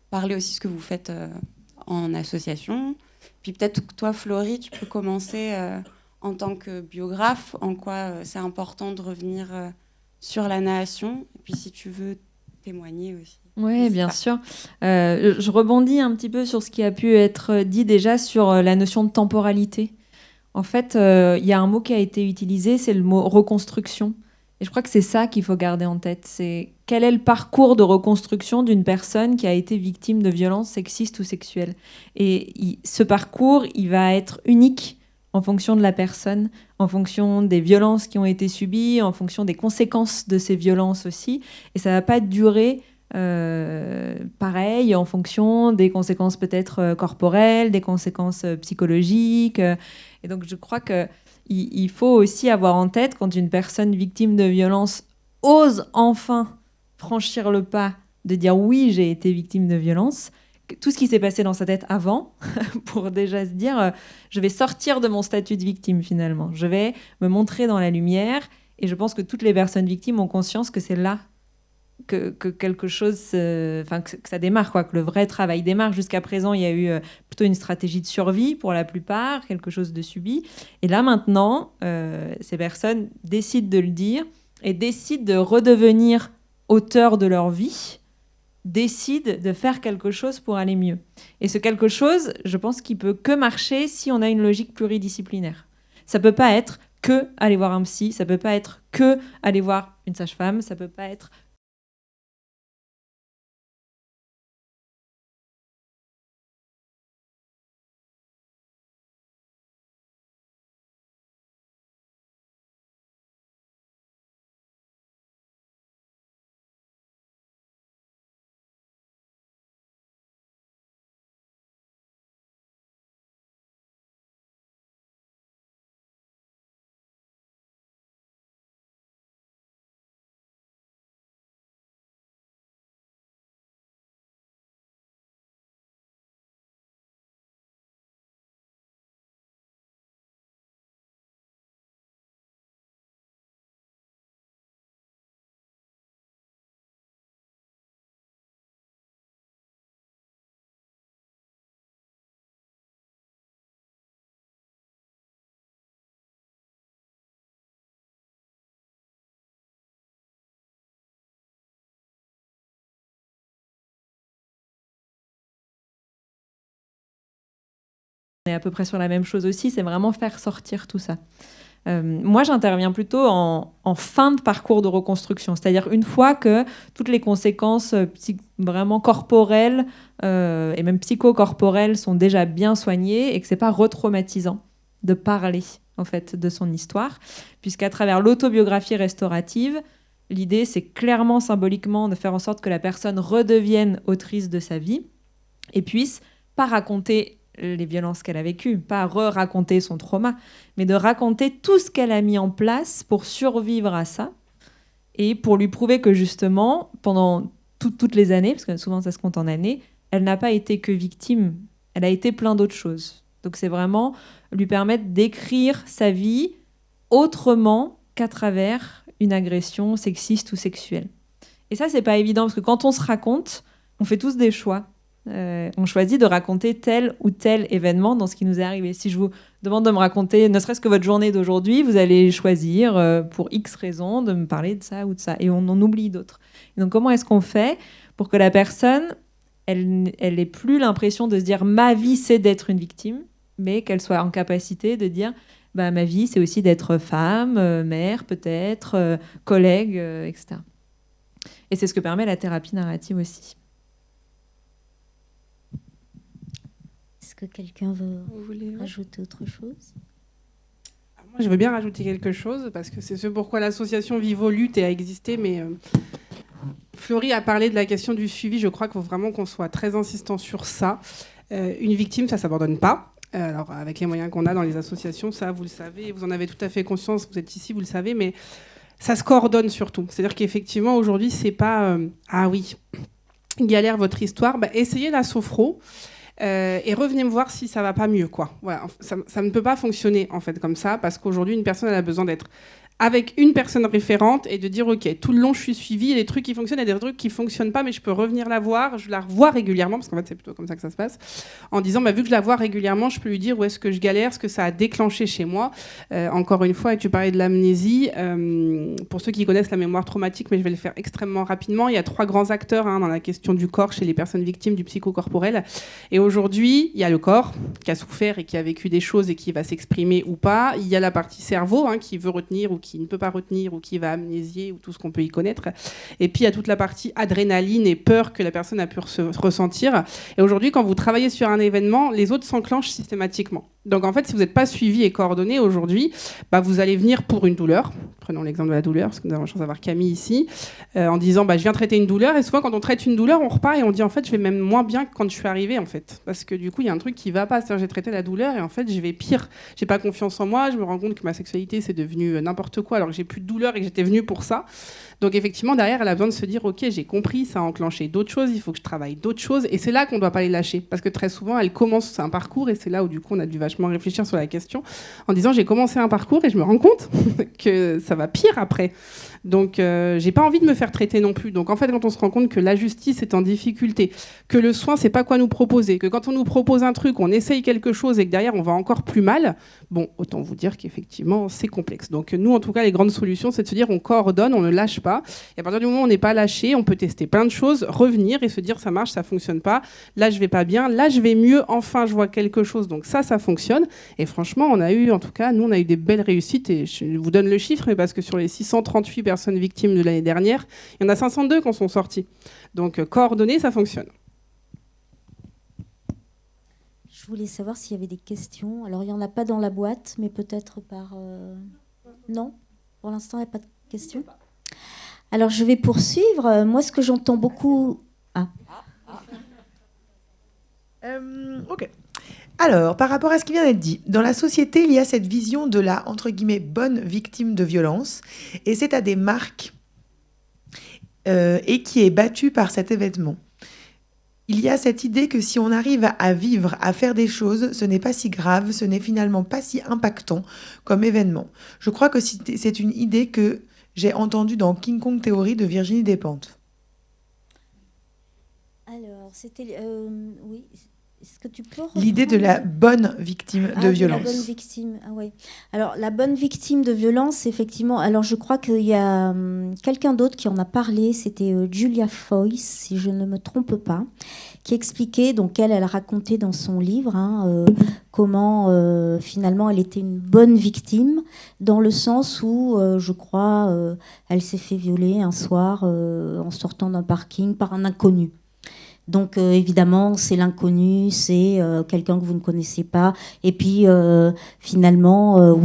parler aussi ce que vous faites en association. Puis peut-être que toi, Florie, tu peux commencer en tant que biographe, en quoi c'est important de revenir sur la nation. Et puis si tu veux témoigner aussi. Oui, bien sûr. Je rebondis un petit peu sur ce qui a pu être dit déjà sur la notion de temporalité. En fait, il y a un mot qui a été utilisé, c'est le mot reconstruction. Et je crois que c'est ça qu'il faut garder en tête. C'est quel est le parcours de reconstruction d'une personne qui a été victime de violences sexistes ou sexuelles. Et ce parcours, il va être unique en fonction de la personne, en fonction des violences qui ont été subies, en fonction des conséquences de ces violences aussi. Et ça ne va pas durer pareil en fonction des conséquences peut-être corporelles, des conséquences psychologiques. Et donc je crois qu'il faut aussi avoir en tête quand une personne victime de violence ose enfin franchir le pas de dire oui, j'ai été victime de violence, tout ce qui s'est passé dans sa tête avant pour déjà se dire je vais sortir de mon statut de victime finalement, je vais me montrer dans la lumière. Et je pense que toutes les personnes victimes ont conscience que c'est là que quelque chose, que ça démarre, quoi, que le vrai travail démarre. Jusqu'à présent, il y a eu plutôt une stratégie de survie pour la plupart, quelque chose de subi. Et là, maintenant, ces personnes décident de le dire et décident de redevenir auteurs de leur vie, décident de faire quelque chose pour aller mieux. Et ce quelque chose, je pense qu'il peut que marcher si on a une logique pluridisciplinaire. Ça peut pas être que aller voir un psy, ça peut pas être que aller voir une sage-femme, ça peut pas être on est à peu près sur la même chose aussi, c'est vraiment faire sortir tout ça. Moi, j'interviens plutôt en fin de parcours de reconstruction, c'est-à-dire une fois que toutes les conséquences vraiment corporelles et même psychocorporelles sont déjà bien soignées et que c'est pas retraumatisant de parler en fait de son histoire, puisqu'à travers l'autobiographie restaurative, l'idée c'est clairement symboliquement de faire en sorte que la personne redevienne autrice de sa vie et puisse pas raconter les violences qu'elle a vécues, pas raconter son trauma, mais de raconter tout ce qu'elle a mis en place pour survivre à ça et pour lui prouver que justement, pendant toutes les années, parce que souvent ça se compte en années, elle n'a pas été que victime, elle a été plein d'autres choses. Donc c'est vraiment lui permettre d'écrire sa vie autrement qu'à travers une agression sexiste ou sexuelle. Et ça, c'est pas évident, parce que quand on se raconte, on fait tous des choix. On choisit de raconter tel ou tel événement dans ce qui nous est arrivé. Si je vous demande de me raconter ne serait-ce que votre journée d'aujourd'hui, vous allez choisir pour X raisons de me parler de ça ou de ça, et on en oublie d'autres. Et donc comment est-ce qu'on fait pour que la personne, elle n'ait plus l'impression de se dire ma vie c'est d'être une victime, mais qu'elle soit en capacité de dire bah, ma vie c'est aussi d'être femme, mère peut-être, collègue, etc. Et c'est ce que permet la thérapie narrative aussi. Est-ce que quelqu'un veut rajouter autre chose ? Moi, je veux bien rajouter quelque chose, parce que c'est ce pourquoi l'association Vivo lutte et a existé, mais Florie a parlé de la question du suivi. Je crois qu'il faut vraiment qu'on soit très insistant sur ça. Une victime, ça ne s'abandonne pas. Alors, avec les moyens qu'on a dans les associations, ça, vous le savez, vous en avez tout à fait conscience, vous êtes ici, vous le savez, mais ça se coordonne surtout. C'est-à-dire qu'effectivement, aujourd'hui, c'est pas ah oui, galère votre histoire, bah, essayez la sophro. Et revenez me voir si ça va pas mieux, quoi. Voilà, ça ne peut pas fonctionner en fait comme ça, parce qu'aujourd'hui une personne elle a besoin d'être avec une personne référente et de dire ok, tout le long je suis suivie, il y a des trucs qui fonctionnent, il y a des trucs qui fonctionnent pas, mais je peux revenir la voir, je la revois régulièrement, parce qu'en fait c'est plutôt comme ça que ça se passe, en disant vu que je la vois régulièrement, je peux lui dire où est-ce que je galère, ce que ça a déclenché chez moi. Encore une fois, et tu parlais de l'amnésie, pour ceux qui connaissent la mémoire traumatique, mais je vais le faire extrêmement rapidement, il y a 3 grands acteurs dans la question du corps chez les personnes victimes du psychocorporel, et aujourd'hui il y a le corps qui a souffert et qui a vécu des choses et qui va s'exprimer ou pas, il y a la partie cerveau qui veut retenir ou qui ne peut pas retenir ou qui va amnésier ou tout ce qu'on peut y connaître. Et puis il y a toute la partie adrénaline et peur que la personne a pu ressentir. Et aujourd'hui, quand vous travaillez sur un événement, les autres s'enclenchent systématiquement. Donc en fait, si vous n'êtes pas suivi et coordonné aujourd'hui, vous allez venir pour une douleur. Prenons l'exemple de la douleur, parce que nous avons la chance d'avoir Camille ici, en disant je viens traiter une douleur. Et souvent, quand on traite une douleur, on repart et on dit en fait, je vais même moins bien que quand je suis arrivée, en fait. Parce que du coup, il y a un truc qui va pas. C'est-à-dire, j'ai traité la douleur et en fait, je vais pire. J'ai pas confiance en moi. Je me rends compte que ma sexualité, c'est devenu n'importe quoi alors que j'ai plus de douleur et que j'étais venue pour ça. Donc effectivement, derrière, elle a besoin de se dire ok, j'ai compris, ça a enclenché d'autres choses, il faut que je travaille d'autres choses. Et c'est là qu'on ne doit pas les lâcher. Parce que très souvent, elle commence un parcours et c'est là où du coup, on a dû vachement réfléchir sur la question en disant j'ai commencé un parcours et je me rends compte que ça va pire après. Donc, j'ai pas envie de me faire traiter non plus. Donc, en fait, quand on se rend compte que la justice est en difficulté, que le soin, c'est pas quoi nous proposer, que quand on nous propose un truc, on essaye quelque chose et que derrière, on va encore plus mal, bon, autant vous dire qu'effectivement, c'est complexe. Donc, nous, en tout cas, les grandes solutions, c'est de se dire on coordonne, on ne lâche pas. Et à partir du moment où on n'est pas lâché, on peut tester plein de choses, revenir et se dire ça marche, ça fonctionne pas. Là, je vais pas bien. Là, je vais mieux. Enfin, je vois quelque chose. Donc, ça fonctionne. Et franchement, on a eu des belles réussites. Et je vous donne le chiffre, mais parce que sur les 638 personnes victimes de l'année dernière, il y en a 502 qui en sont sortis. Donc, coordonner, ça fonctionne. Je voulais savoir s'il y avait des questions. Alors, il n'y en a pas dans la boîte, mais peut-être par... Non, pour l'instant, il n'y a pas de questions. Alors, je vais poursuivre. Moi, ce que j'entends beaucoup... Ok. Alors, par rapport à ce qui vient d'être dit, dans la société, il y a cette vision de la, entre guillemets, bonne victime de violence, et c'est à des marques et qui est battue par cet événement. Il y a cette idée que si on arrive à vivre, à faire des choses, ce n'est pas si grave, ce n'est finalement pas si impactant comme événement. Je crois que c'est une idée que j'ai entendue dans King Kong Theory de Virginie Despentes. Alors, c'était... oui... Est-ce que tu peux l'idée de la bonne victime de violence. La bonne victime, ouais. Alors, la bonne victime de violence, effectivement... Alors, je crois qu'il y a quelqu'un d'autre qui en a parlé, c'était Julia Foyce, si je ne me trompe pas, qui expliquait, donc elle racontait dans son livre comment, finalement, elle était une bonne victime, dans le sens où, je crois, elle s'est fait violer un soir en sortant d'un parking par un inconnu. Donc, évidemment, c'est l'inconnu, c'est quelqu'un que vous ne connaissez pas. Et puis, finalement,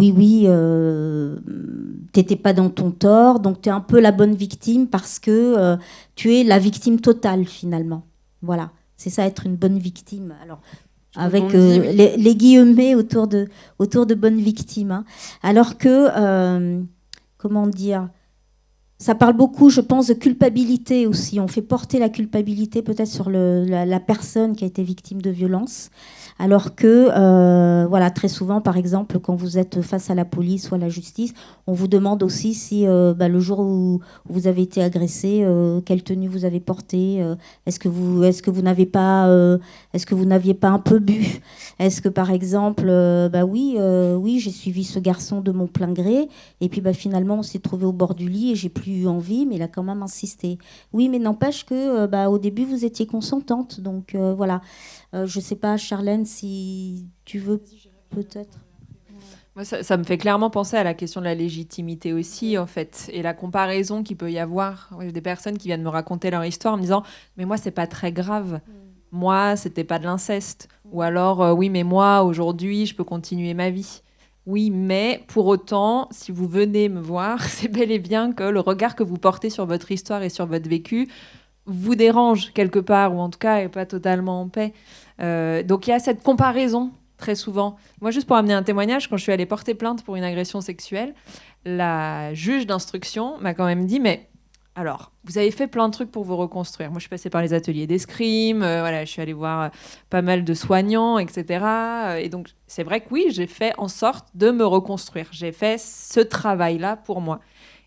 t'étais pas dans ton tort, donc tu es un peu la bonne victime parce que tu es la victime totale, finalement. Voilà, c'est ça, être une bonne victime. Alors, avec les guillemets autour de bonne victime. Hein. Alors que, comment dire... Ça parle beaucoup, je pense, de culpabilité aussi. On fait porter la culpabilité peut-être sur la personne qui a été victime de violence. Alors que, très souvent, par exemple, quand vous êtes face à la police ou à la justice, on vous demande aussi si le jour où vous avez été agressé, quelle tenue vous avez portée, est-ce que vous n'aviez pas un peu bu, est-ce que, par exemple, oui, j'ai suivi ce garçon de mon plein gré, et puis finalement, on s'est trouvé au bord du lit et j'ai plus eu envie, mais il a quand même insisté. Oui, mais n'empêche que, au début, vous étiez consentante, donc voilà. Je ne sais pas, Charlène, si tu veux peut-être... Moi, ça me fait clairement penser à la question de la légitimité aussi, en fait, et la comparaison qu'il peut y avoir. Des personnes qui viennent me raconter leur histoire en me disant « mais moi, c'est pas très grave. Moi, c'était pas de l'inceste. » Ou alors « oui, mais moi, aujourd'hui, je peux continuer ma vie. » Oui, mais pour autant, si vous venez me voir, c'est bel et bien que le regard que vous portez sur votre histoire et sur votre vécu vous dérange quelque part, ou en tout cas n'est pas totalement en paix. Donc il y a cette comparaison très souvent. Moi, juste pour amener un témoignage, quand je suis allée porter plainte pour une agression sexuelle, la juge d'instruction m'a quand même dit « mais Alors, vous avez fait plein de trucs pour vous reconstruire. Moi, je suis passée par les ateliers d'escrime, voilà, je suis allée voir pas mal de soignants, etc. Et donc, c'est vrai que oui, j'ai fait en sorte de me reconstruire. J'ai fait ce travail-là pour moi.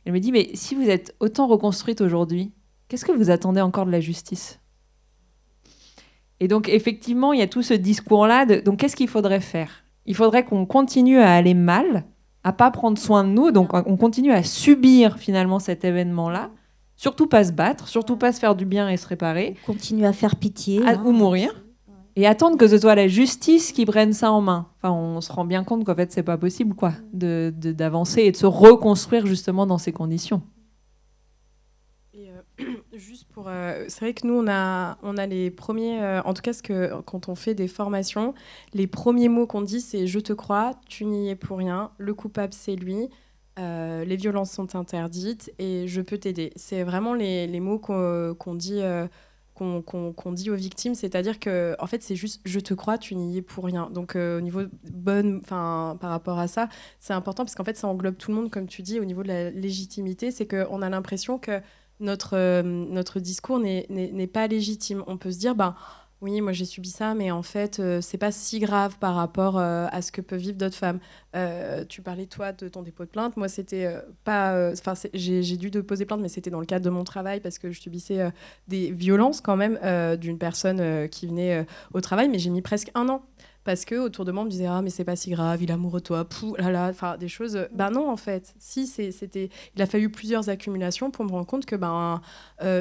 Elle me dit, mais si vous êtes autant reconstruite aujourd'hui, qu'est-ce que vous attendez encore de la justice ? Et donc, effectivement, il y a tout ce discours-là. Donc, qu'est-ce qu'il faudrait faire ? Il faudrait qu'on continue à aller mal, à pas prendre soin de nous. Donc, on continue à subir, finalement, cet événement-là. Surtout pas se battre, surtout pas se faire du bien et se réparer. Continuer à faire pitié. Ou mourir. Et attendre que ce soit la justice qui prenne ça en main. Enfin, on se rend bien compte qu'en fait, c'est pas possible, quoi, d'avancer et de se reconstruire justement dans ces conditions. Et juste pour, c'est vrai que nous on a les premiers, en tout cas quand on fait des formations, les premiers mots qu'on dit c'est je te crois, tu n'y es pour rien, le coupable c'est lui. Les violences sont interdites et je peux t'aider. C'est vraiment les mots qu'on dit, qu'on dit aux victimes, c'est-à-dire que en fait c'est juste je te crois, tu n'y es pour rien. Donc au niveau par rapport à ça, c'est important parce qu'en fait ça englobe tout le monde, comme tu dis, au niveau de la légitimité, c'est qu'on a l'impression que notre discours n'est pas légitime. On peut se dire oui, moi j'ai subi ça, mais en fait, c'est pas si grave par rapport à ce que peuvent vivre d'autres femmes. Tu parlais, toi, de ton dépôt de plainte. Moi, c'était pas... j'ai dû déposer plainte, mais c'était dans le cadre de mon travail parce que je subissais des violences quand même d'une personne qui venait au travail, mais j'ai mis presque 1 an. Parce que autour de moi, on me disait mais c'est pas si grave, il est amoureux de toi, enfin des choses. Non, en fait, si c'était, il a fallu plusieurs accumulations pour me rendre compte que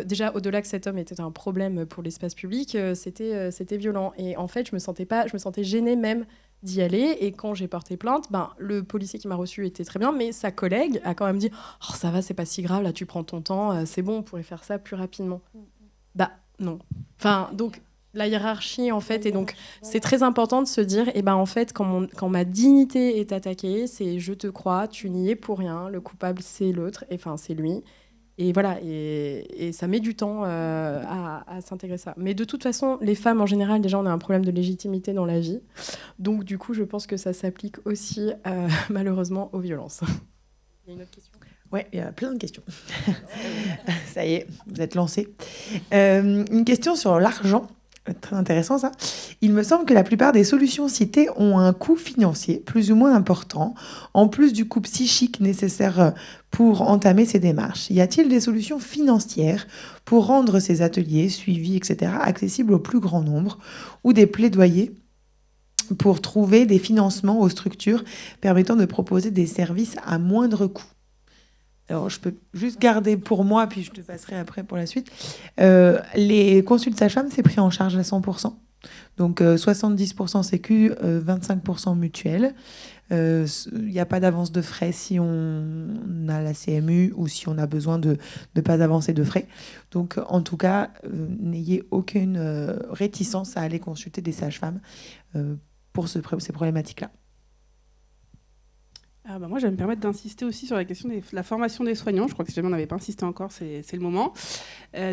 déjà au-delà que cet homme était un problème pour l'espace public, c'était violent. Et en fait, je me sentais gênée même d'y aller. Et quand j'ai porté plainte, le policier qui m'a reçu était très bien, mais sa collègue a quand même dit ça va, c'est pas si grave, là tu prends ton temps, c'est bon, on pourrait faire ça plus rapidement. Non. Enfin donc. La hiérarchie, en fait, et donc c'est très important de se dire, en fait, quand ma dignité est attaquée, c'est je te crois, tu n'y es pour rien, le coupable c'est l'autre, c'est lui, et voilà, et ça met du temps à s'intégrer ça. Mais de toute façon, les femmes en général, déjà, on a un problème de légitimité dans la vie, donc du coup, je pense que ça s'applique aussi malheureusement aux violences. Il y a une autre question ? Ouais, il y a plein de questions. Ça y est, vous êtes lancés. Une question sur l'argent. Très intéressant ça. Il me semble que la plupart des solutions citées ont un coût financier plus ou moins important, en plus du coût psychique nécessaire pour entamer ces démarches. Y a-t-il des solutions financières pour rendre ces ateliers, suivis, etc., accessibles au plus grand nombre, ou des plaidoyers pour trouver des financements aux structures permettant de proposer des services à moindre coût ? Alors, je peux juste garder pour moi, puis je te passerai après pour la suite. Les consultes sages-femmes, c'est pris en charge à 100%. Donc, 70% sécu, 25% mutuelle. Il n'y a pas d'avance de frais si on a la CMU ou si on a besoin de ne pas avancer de frais. Donc, en tout cas, n'ayez aucune réticence à aller consulter des sages-femmes pour ces problématiques-là. Moi, je vais me permettre d'insister aussi sur la question de la formation des soignants. Je crois que si jamais on n'avait pas insisté encore, c'est le moment.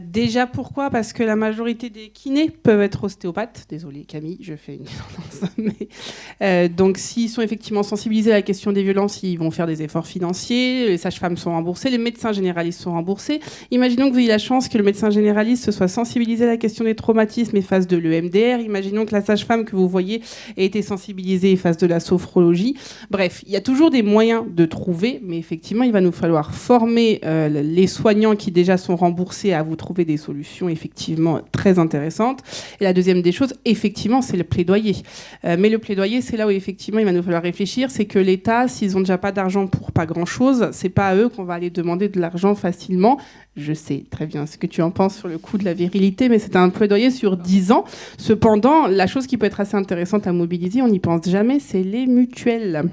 Déjà, pourquoi ? Parce que la majorité des kinés peuvent être ostéopathes. Désolée, Camille, je fais une tendance. Donc, s'ils sont effectivement sensibilisés à la question des violences, ils vont faire des efforts financiers. Les sages-femmes sont remboursées. Les médecins généralistes sont remboursés. Imaginons que vous ayez la chance que le médecin généraliste se soit sensibilisé à la question des traumatismes et fasse de l'EMDR. Imaginons que la sage-femme que vous voyez ait été sensibilisée et fasse de la sophrologie. Bref, il y a toujours des moyens de trouver, mais effectivement, il va nous falloir former les soignants qui déjà sont remboursés à vous trouver des solutions effectivement très intéressantes. Et la deuxième des choses, effectivement, c'est le plaidoyer. Mais le plaidoyer, c'est là où effectivement, il va nous falloir réfléchir, c'est que l'État, s'ils n'ont déjà pas d'argent pour pas grand-chose, c'est pas à eux qu'on va aller demander de l'argent facilement. Je sais très bien ce que tu en penses sur le coût de la virilité, mais c'est un plaidoyer sur 10 ans. Cependant, la chose qui peut être assez intéressante à mobiliser, on n'y pense jamais, c'est les mutuelles.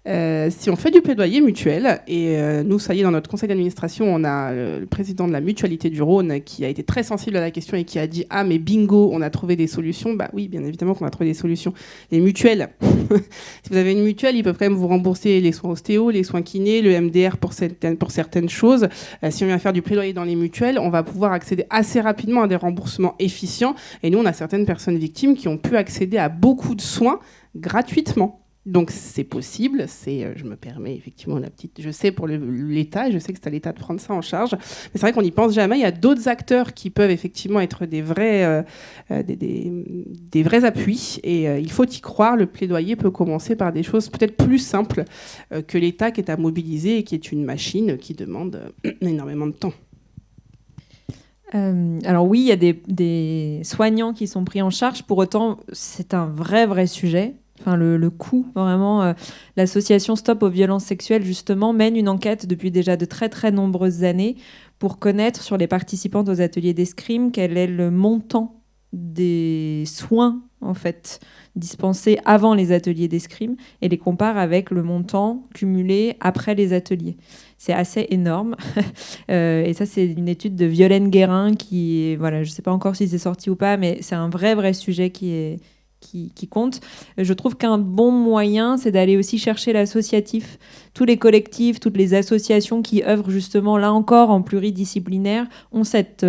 Si on fait du plaidoyer mutuel, et nous, ça y est, dans notre conseil d'administration, on a le président de la mutualité du Rhône qui a été très sensible à la question et qui a dit « Ah, mais bingo, on a trouvé des solutions ». Bah oui, bien évidemment qu'on a trouvé des solutions. Les mutuelles, si vous avez une mutuelle, ils peuvent quand même vous rembourser les soins ostéo, les soins kinés, le MDR pour certaines choses. Si on vient faire du plaidoyer dans les mutuelles, on va pouvoir accéder assez rapidement à des remboursements efficients. Et nous, on a certaines personnes victimes qui ont pu accéder à beaucoup de soins gratuitement. Donc c'est possible, je me permets effectivement je sais pour l'État, et je sais que c'est à l'État de prendre ça en charge, mais c'est vrai qu'on n'y pense jamais. Il y a d'autres acteurs qui peuvent effectivement être des vrais appuis, et il faut y croire. Le plaidoyer peut commencer par des choses peut-être plus simples que l'État qui est à mobiliser et qui est une machine qui demande énormément de temps. Alors oui, il y a des soignants qui sont pris en charge, pour autant c'est un vrai sujet. Enfin, le coût, vraiment. L'association Stop aux violences sexuelles, justement, mène une enquête depuis déjà de très nombreuses années pour connaître sur les participantes aux ateliers d'escrime quel est le montant des soins, en fait, dispensés avant les ateliers d'escrime, et les compare avec le montant cumulé après les ateliers. C'est assez énorme. Et ça, c'est une étude de Violaine Guérin qui, voilà, je ne sais pas encore si c'est sorti ou pas, mais c'est un vrai sujet qui compte. Je trouve qu'un bon moyen, c'est d'aller aussi chercher l'associatif. Tous les collectifs, toutes les associations qui œuvrent justement, là encore, en pluridisciplinaire, ont cette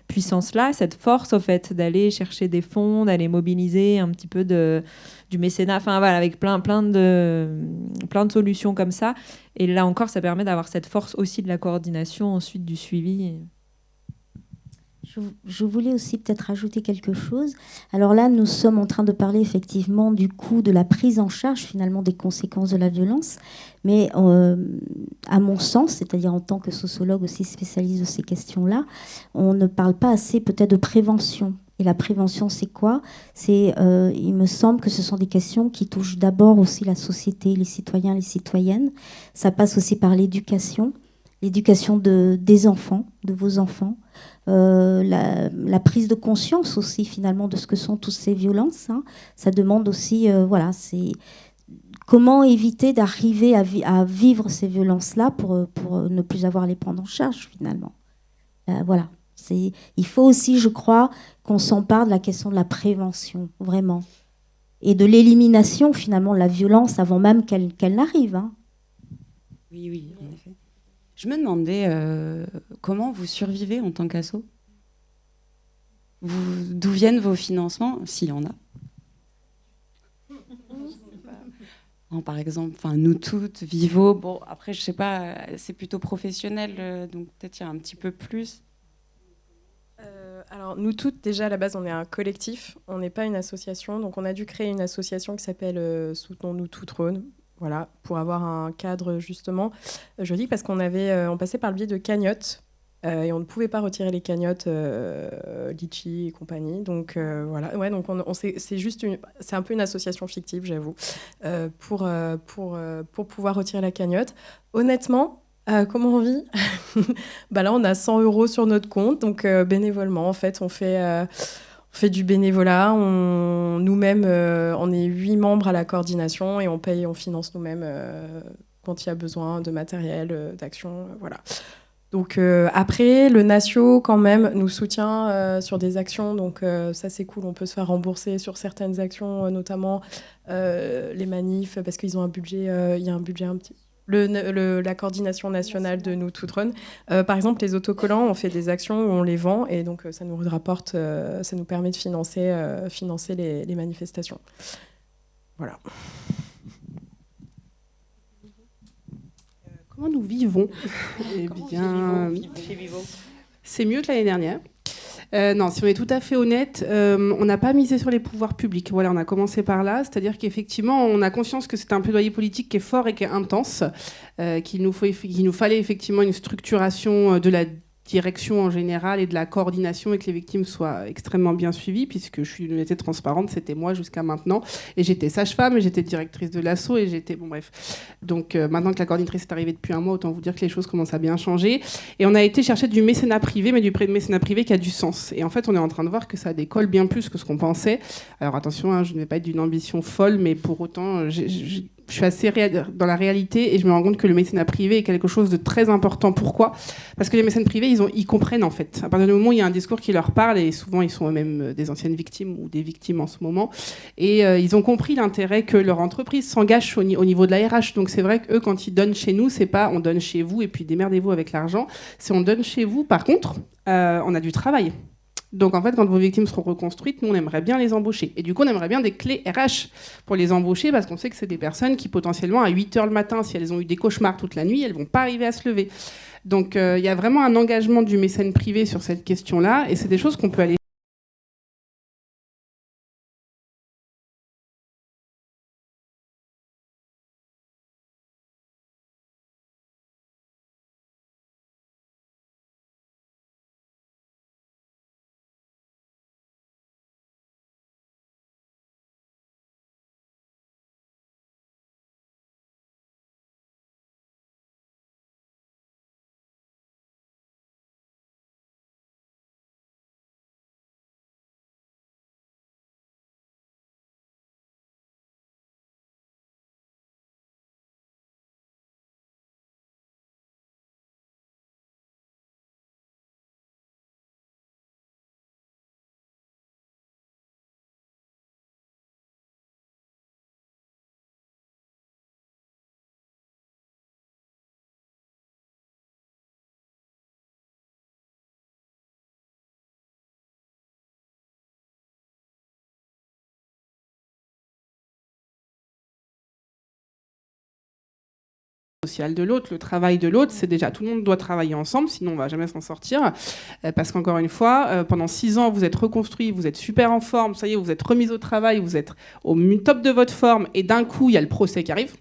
puissance-là, cette force, au fait, d'aller chercher des fonds, d'aller mobiliser un petit peu du mécénat, enfin voilà, avec plein de solutions comme ça. Et là encore, ça permet d'avoir cette force aussi de la coordination, ensuite du suivi. Je voulais aussi peut-être ajouter quelque chose. Alors là, nous sommes en train de parler effectivement du coût de la prise en charge finalement des conséquences de la violence. Mais à mon sens, c'est-à-dire en tant que sociologue aussi spécialiste de ces questions-là, on ne parle pas assez peut-être de prévention. Et la prévention, c'est quoi ? Il me semble que ce sont des questions qui touchent d'abord aussi la société, les citoyens, les citoyennes. Ça passe aussi par l'éducation des enfants, de vos enfants. La prise de conscience aussi finalement de ce que sont toutes ces violences. Ça demande aussi, c'est comment éviter d'arriver à vivre ces violences-là pour ne plus avoir à les prendre en charge finalement. Voilà. Il faut aussi, je crois, qu'on s'empare de la question de la prévention, vraiment. Et de l'élimination finalement de la violence avant même qu'elle n'arrive. Oui, en effet. Je me demandais comment vous survivez en tant qu'asso. D'où viennent vos financements, s'il y en a. Par exemple, nous toutes, Vivo. Bon, après, je sais pas, c'est plutôt professionnel, donc peut-être il y a un petit peu plus. Alors, nous toutes, déjà, à la base, on est un collectif. On n'est pas une association. Donc, on a dû créer une association qui s'appelle Soutenons Nous Toutes Rhône. Voilà, pour avoir un cadre justement juridique, parce qu'on passait par le biais de cagnottes et on ne pouvait pas retirer les cagnottes Litchi et compagnie. Donc voilà, ouais, donc c'est un peu une association fictive, j'avoue, pour pouvoir retirer la cagnotte. Honnêtement, comment on vit ? Là, on a 100 € sur notre compte, donc bénévolement, en fait, on fait du bénévolat, nous-mêmes, on est 8 membres à la coordination et on finance nous-mêmes quand il y a besoin de matériel, d'action, voilà. Donc après, le Natio, quand même, nous soutient sur des actions, donc ça c'est cool, on peut se faire rembourser sur certaines actions, notamment les manifs, parce qu'ils ont un budget, il y a un budget un petit... La coordination nationale de Nous Toutes Rhône. Par exemple, les autocollants, on fait des actions où on les vend et donc ça nous rapporte, ça nous permet de financer les manifestations. Voilà. Comment nous vivons ? Eh bien, c'est mieux que l'année dernière. Non, si on est tout à fait honnête, on n'a pas misé sur les pouvoirs publics. Voilà, on a commencé par là, c'est-à-dire qu'effectivement, on a conscience que c'est un plaidoyer politique qui est fort et qui est intense, qu'il nous fallait effectivement une structuration de la direction en général et de la coordination et que les victimes soient extrêmement bien suivies, puisque je suis d'une honnêteté transparente, c'était moi jusqu'à maintenant, et j'étais sage-femme, et j'étais directrice de l'asso, et j'étais... Bon bref. Donc maintenant que la coordinatrice est arrivée depuis un mois, autant vous dire que les choses commencent à bien changer. Et on a été chercher du mécénat privé, mais du mécénat privé qui a du sens. Et en fait, on est en train de voir que ça décolle bien plus que ce qu'on pensait. Alors attention, je ne vais pas être d'une ambition folle, mais pour autant, je suis assez dans la réalité et je me rends compte que le mécénat privé est quelque chose de très important. Pourquoi ? Parce que les mécènes privés, ils comprennent en fait. À partir du moment où il y a un discours qui leur parle, et souvent ils sont eux-mêmes des anciennes victimes ou des victimes en ce moment, et ils ont compris l'intérêt que leur entreprise s'engage au niveau de la RH. Donc c'est vrai qu'eux, quand ils donnent chez nous, c'est pas on donne chez vous et puis démerdez-vous avec l'argent, c'est on donne chez vous. Par contre, on a du travail. Donc en fait, quand vos victimes seront reconstruites, nous on aimerait bien les embaucher. Et du coup, on aimerait bien des clés RH pour les embaucher, parce qu'on sait que c'est des personnes qui potentiellement à 8h le matin, si elles ont eu des cauchemars toute la nuit, elles vont pas arriver à se lever. Donc il y a vraiment un engagement du mécène privé sur cette question-là, et c'est des choses qu'on peut aller social de l'autre, le travail de l'autre, c'est déjà tout le monde doit travailler ensemble, sinon on va jamais s'en sortir. Parce qu'encore une fois, pendant 6 ans, vous êtes reconstruit, vous êtes super en forme, ça y est, vous êtes remis au travail, vous êtes au top de votre forme, et d'un coup, il y a le procès qui arrive.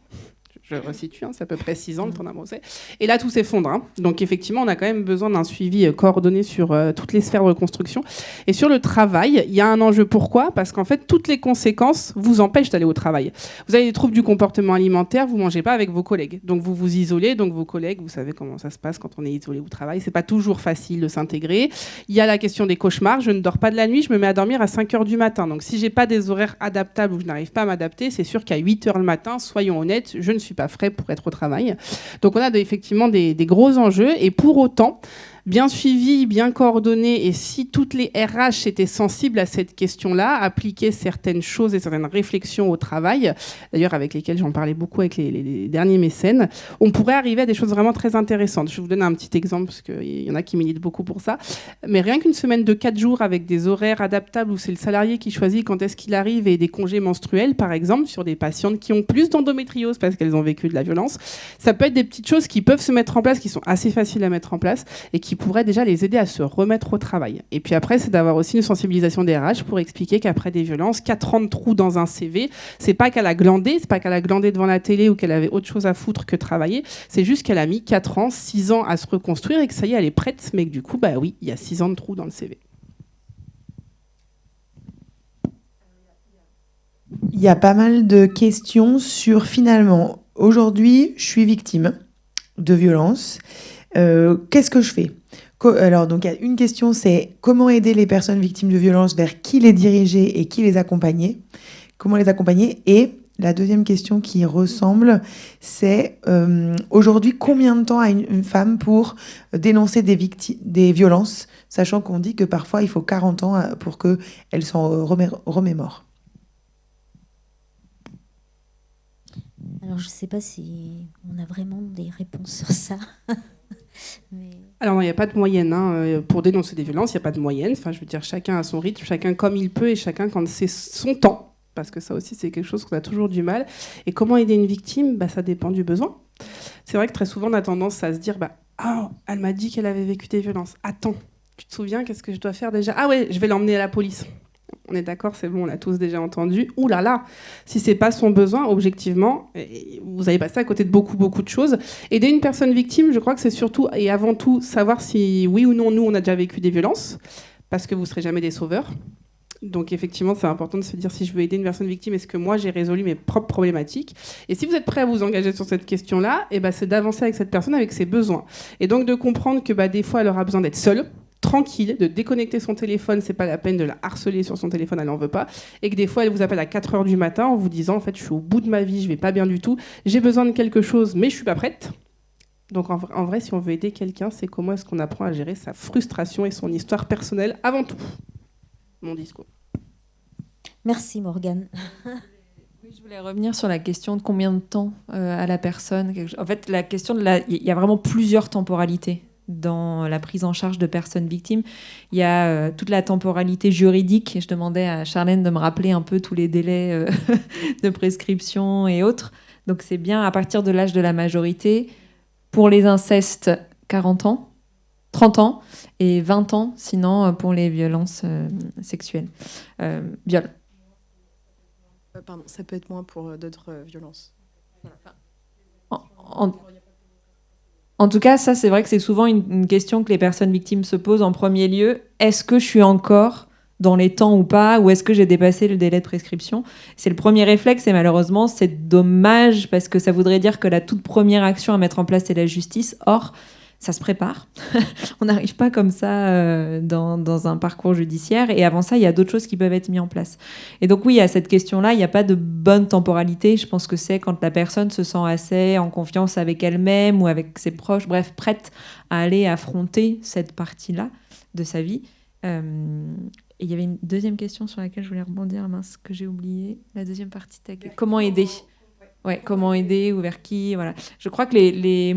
Je resitue, c'est à peu près 6 ans le temps d'un procès. Et là, tout s'effondre. Hein. Donc effectivement, on a quand même besoin d'un suivi coordonné sur toutes les sphères de reconstruction. Et sur le travail, il y a un enjeu. Pourquoi ? Parce qu'en fait, toutes les conséquences vous empêchent d'aller au travail. Vous avez des troubles du comportement alimentaire, vous ne mangez pas avec vos collègues. Donc vous vous isolez, donc vos collègues, vous savez comment ça se passe quand on est isolé au travail. C'est pas toujours facile de s'intégrer. Il y a la question des cauchemars. Je ne dors pas de la nuit, je me mets à dormir à 5h du matin. Donc si j'ai pas des horaires adaptables ou je n'arrive pas à m'adapter, c'est sûr qu'à 8h le matin, soyons honnêtes, je ne suis pas frais pour être au travail. Donc on a effectivement des gros enjeux, et pour autant, bien suivi, bien coordonné, et si toutes les RH étaient sensibles à cette question-là, appliquer certaines choses et certaines réflexions au travail, d'ailleurs avec lesquelles j'en parlais beaucoup avec les derniers mécènes, on pourrait arriver à des choses vraiment très intéressantes. Je vais vous donner un petit exemple, parce qu'il y en a qui militent beaucoup pour ça, mais rien qu'une semaine de 4 jours avec des horaires adaptables où c'est le salarié qui choisit quand est-ce qu'il arrive, et des congés menstruels, par exemple, sur des patientes qui ont plus d'endométriose parce qu'elles ont vécu de la violence, ça peut être des petites choses qui peuvent se mettre en place, qui sont assez faciles à mettre en place, et qui pourrait déjà les aider à se remettre au travail. Et puis après, c'est d'avoir aussi une sensibilisation des RH pour expliquer qu'après des violences, 4 ans de trous dans un CV, c'est pas qu'elle a glandé, c'est pas qu'elle a glandé devant la télé ou qu'elle avait autre chose à foutre que travailler, c'est juste qu'elle a mis 4 ans, 6 ans à se reconstruire, et que ça y est, elle est prête, mais que du coup, bah oui, il y a 6 ans de trous dans le CV. Il y a pas mal de questions sur, finalement, aujourd'hui, je suis victime de violences. Qu'est-ce que je fais ? Alors, donc, il y a une question, c'est comment aider les personnes victimes de violences, vers qui les diriger et qui les accompagner ? Comment les accompagner ? Et la deuxième question qui ressemble, c'est aujourd'hui, combien de temps a une femme pour dénoncer des violences, sachant qu'on dit que parfois, il faut 40 ans pour qu'elle s'en remémore. Alors, je ne sais pas si on a vraiment des réponses sur ça. Mais... Alors, il n'y a pas de moyenne. Hein. Pour dénoncer des violences, il n'y a pas de moyenne. Enfin, je veux dire, chacun a son rythme, chacun comme il peut, et chacun quand c'est son temps. Parce que ça aussi, c'est quelque chose qu'on a toujours du mal. Et comment aider une victime ? Ça dépend du besoin. C'est vrai que très souvent, on a tendance à se dire elle m'a dit qu'elle avait vécu des violences. Attends, tu te souviens, qu'est-ce que je dois faire déjà ? Ah ouais, je vais l'emmener à la police. On est d'accord, c'est bon, on l'a tous déjà entendu. Ouh là là, si c'est pas son besoin, objectivement, vous allez passer à côté de beaucoup de choses. Aider une personne victime, je crois que c'est surtout et avant tout savoir si oui ou non, nous, on a déjà vécu des violences, parce que vous serez jamais des sauveurs. Donc effectivement, c'est important de se dire, si je veux aider une personne victime, est-ce que moi j'ai résolu mes propres problématiques ? Et si vous êtes prêt à vous engager sur cette question-là, c'est d'avancer avec cette personne, avec ses besoins. Et donc de comprendre que des fois, elle aura besoin d'être seule, tranquille, de déconnecter son téléphone, c'est pas la peine de la harceler sur son téléphone, elle n'en veut pas, et que des fois elle vous appelle à 4h du matin en vous disant, en fait, je suis au bout de ma vie, je vais pas bien du tout, j'ai besoin de quelque chose, mais je suis pas prête. Donc en vrai, si on veut aider quelqu'un, c'est comment est-ce qu'on apprend à gérer sa frustration et son histoire personnelle avant tout. Mon discours. Merci Morgane. Oui, je voulais revenir sur la question de combien de temps à la personne. En fait, la question il y a vraiment plusieurs temporalités dans la prise en charge de personnes victimes. Il y a toute la temporalité juridique. Et je demandais à Charlène de me rappeler un peu tous les délais de prescription et autres. Donc c'est bien à partir de l'âge de la majorité. Pour les incestes, 40 ans, 30 ans et 20 ans, sinon pour les violences sexuelles. Viol. Pardon, ça peut être moins pour d'autres violences. En tout cas, ça, c'est vrai que c'est souvent une question que les personnes victimes se posent en premier lieu. Est-ce que je suis encore dans les temps ou pas, ou est-ce que j'ai dépassé le délai de prescription? C'est le premier réflexe et malheureusement, c'est dommage parce que ça voudrait dire que la toute première action à mettre en place, c'est la justice. Or, ça se prépare. On n'arrive pas comme ça dans un parcours judiciaire. Et avant ça, il y a d'autres choses qui peuvent être mises en place. Et donc oui, à cette question-là, il n'y a pas de bonne temporalité. Je pense que c'est quand la personne se sent assez en confiance avec elle-même ou avec ses proches, bref, prête à aller affronter cette partie-là de sa vie. Et il y avait une deuxième question sur laquelle je voulais rebondir, mince, que j'ai oublié. La deuxième partie, comment aider? Ouais, comment aider ou vers qui, voilà. Je crois que les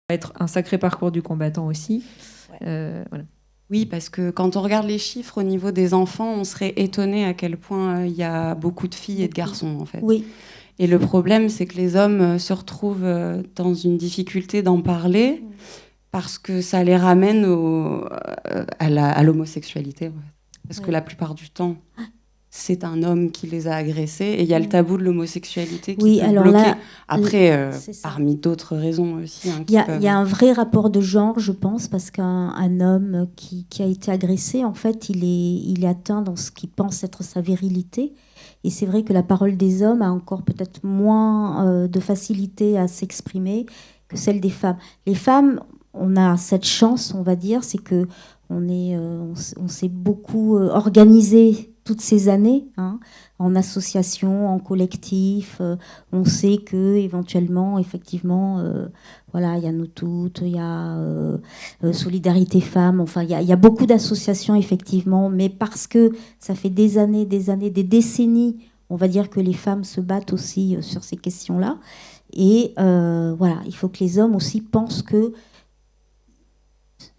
être un sacré parcours du combattant aussi. Voilà. Oui, parce que quand on regarde les chiffres au niveau des enfants, on serait étonné à quel point il y a beaucoup de filles et de garçons, en fait. Oui. Et le problème, c'est que les hommes se retrouvent dans une difficulté d'en parler parce que ça les ramène à l'homosexualité. Ouais. Parce que la plupart du temps, c'est un homme qui les a agressés. Et il y a le tabou de l'homosexualité qui peut bloquer. Là, après, parmi d'autres raisons aussi. Hein, il y a un vrai rapport de genre, je pense, parce qu'un homme qui a été agressé, en fait, il est atteint dans ce qu'il pense être sa virilité. Et c'est vrai que la parole des hommes a encore peut-être moins de facilité à s'exprimer que celle des femmes. Les femmes, on a cette chance, on va dire, c'est que on s'est beaucoup organisé toutes ces années, hein, en association, en collectif. On sait que éventuellement, effectivement, voilà, il y a Nous Toutes, il y a Solidarité Femmes. Enfin, il y a beaucoup d'associations effectivement, mais parce que ça fait des années, des décennies, on va dire que les femmes se battent aussi sur ces questions-là. Et voilà, il faut que les hommes aussi pensent que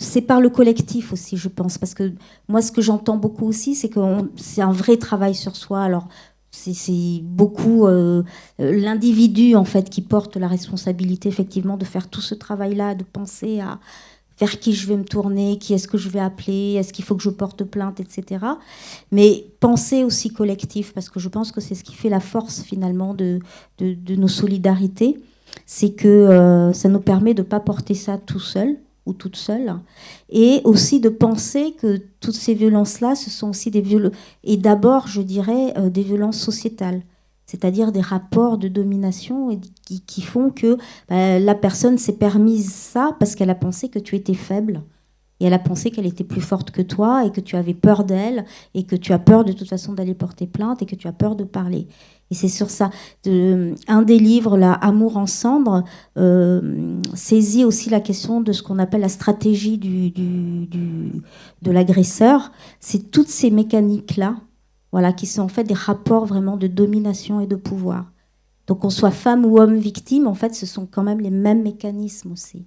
c'est par le collectif aussi, je pense, parce que moi, ce que j'entends beaucoup aussi, c'est que c'est un vrai travail sur soi. Alors, c'est beaucoup l'individu, en fait, qui porte la responsabilité, effectivement, de faire tout ce travail-là, de penser à vers qui je vais me tourner, qui est-ce que je vais appeler, est-ce qu'il faut que je porte plainte, etc. Mais penser aussi collectif, parce que je pense que c'est ce qui fait la force, finalement, de nos solidarités, c'est que ça nous permet de ne pas porter ça tout seul, ou toute seule, et aussi de penser que toutes ces violences-là, ce sont aussi des violences, et d'abord, je dirais, des violences sociétales, c'est-à-dire des rapports de domination et qui font que la personne s'est permise ça parce qu'elle a pensé que tu étais faible, et elle a pensé qu'elle était plus forte que toi, et que tu avais peur d'elle, et que tu as peur de toute façon d'aller porter plainte, et que tu as peur de parler. Et c'est sur ça. Un des livres, là, Amour en cendres, saisit aussi la question de ce qu'on appelle la stratégie de l'agresseur. C'est toutes ces mécaniques-là, voilà, qui sont en fait des rapports vraiment de domination et de pouvoir. Donc qu'on soit femme ou homme victime, en fait, ce sont quand même les mêmes mécanismes aussi.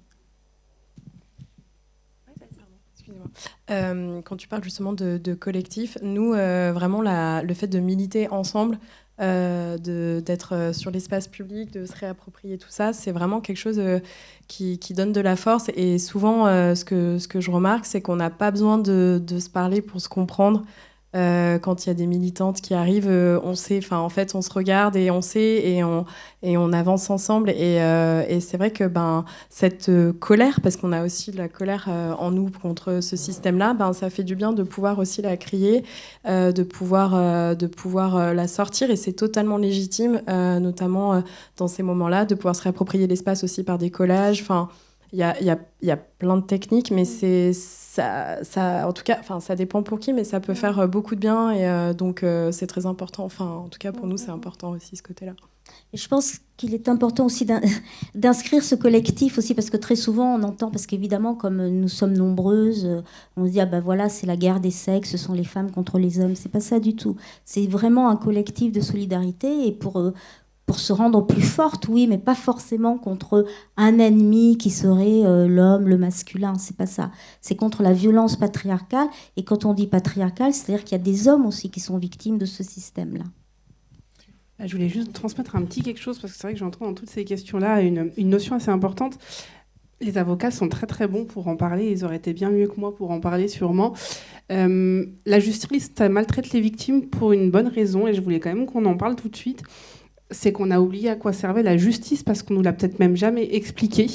Quand tu parles justement de collectif, nous, vraiment, le fait de militer ensemble, d'être sur l'espace public, de se réapproprier tout ça, c'est vraiment quelque chose qui donne de la force. Et souvent, ce que je remarque, c'est qu'on n'a pas besoin de se parler pour se comprendre. Quand il y a des militantes qui arrivent, on sait, en fait, on se regarde et on sait et on avance ensemble. Et c'est vrai que cette colère, parce qu'on a aussi de la colère en nous contre ce système-là, ça fait du bien de pouvoir aussi la crier, de pouvoir la sortir. Et c'est totalement légitime, notamment dans ces moments-là, de pouvoir se réapproprier l'espace aussi par des collages. Enfin, il y a plein de techniques, mais ça, en tout cas, ça dépend pour qui, mais ça peut faire beaucoup de bien. Et donc, c'est très important. Enfin, en tout cas, pour nous, c'est important aussi, ce côté-là. Et je pense qu'il est important aussi d'inscrire ce collectif aussi, parce que très souvent, on entend, parce qu'évidemment, comme nous sommes nombreuses, on se dit, voilà, c'est la guerre des sexes, ce sont les femmes contre les hommes. C'est pas ça du tout. C'est vraiment un collectif de solidarité, et pour se rendre plus forte, oui, mais pas forcément contre un ennemi qui serait l'homme, le masculin, c'est pas ça. C'est contre la violence patriarcale, et quand on dit patriarcale, c'est-à-dire qu'il y a des hommes aussi qui sont victimes de ce système-là. Je voulais juste transmettre un petit quelque chose, parce que c'est vrai que j'entends dans toutes ces questions-là une notion assez importante. Les avocats sont très très bons pour en parler, ils auraient été bien mieux que moi pour en parler sûrement. La justice maltraite les victimes pour une bonne raison, et je voulais quand même qu'on en parle tout de suite. C'est qu'on a oublié à quoi servait la justice, parce qu'on nous l'a peut-être même jamais expliqué.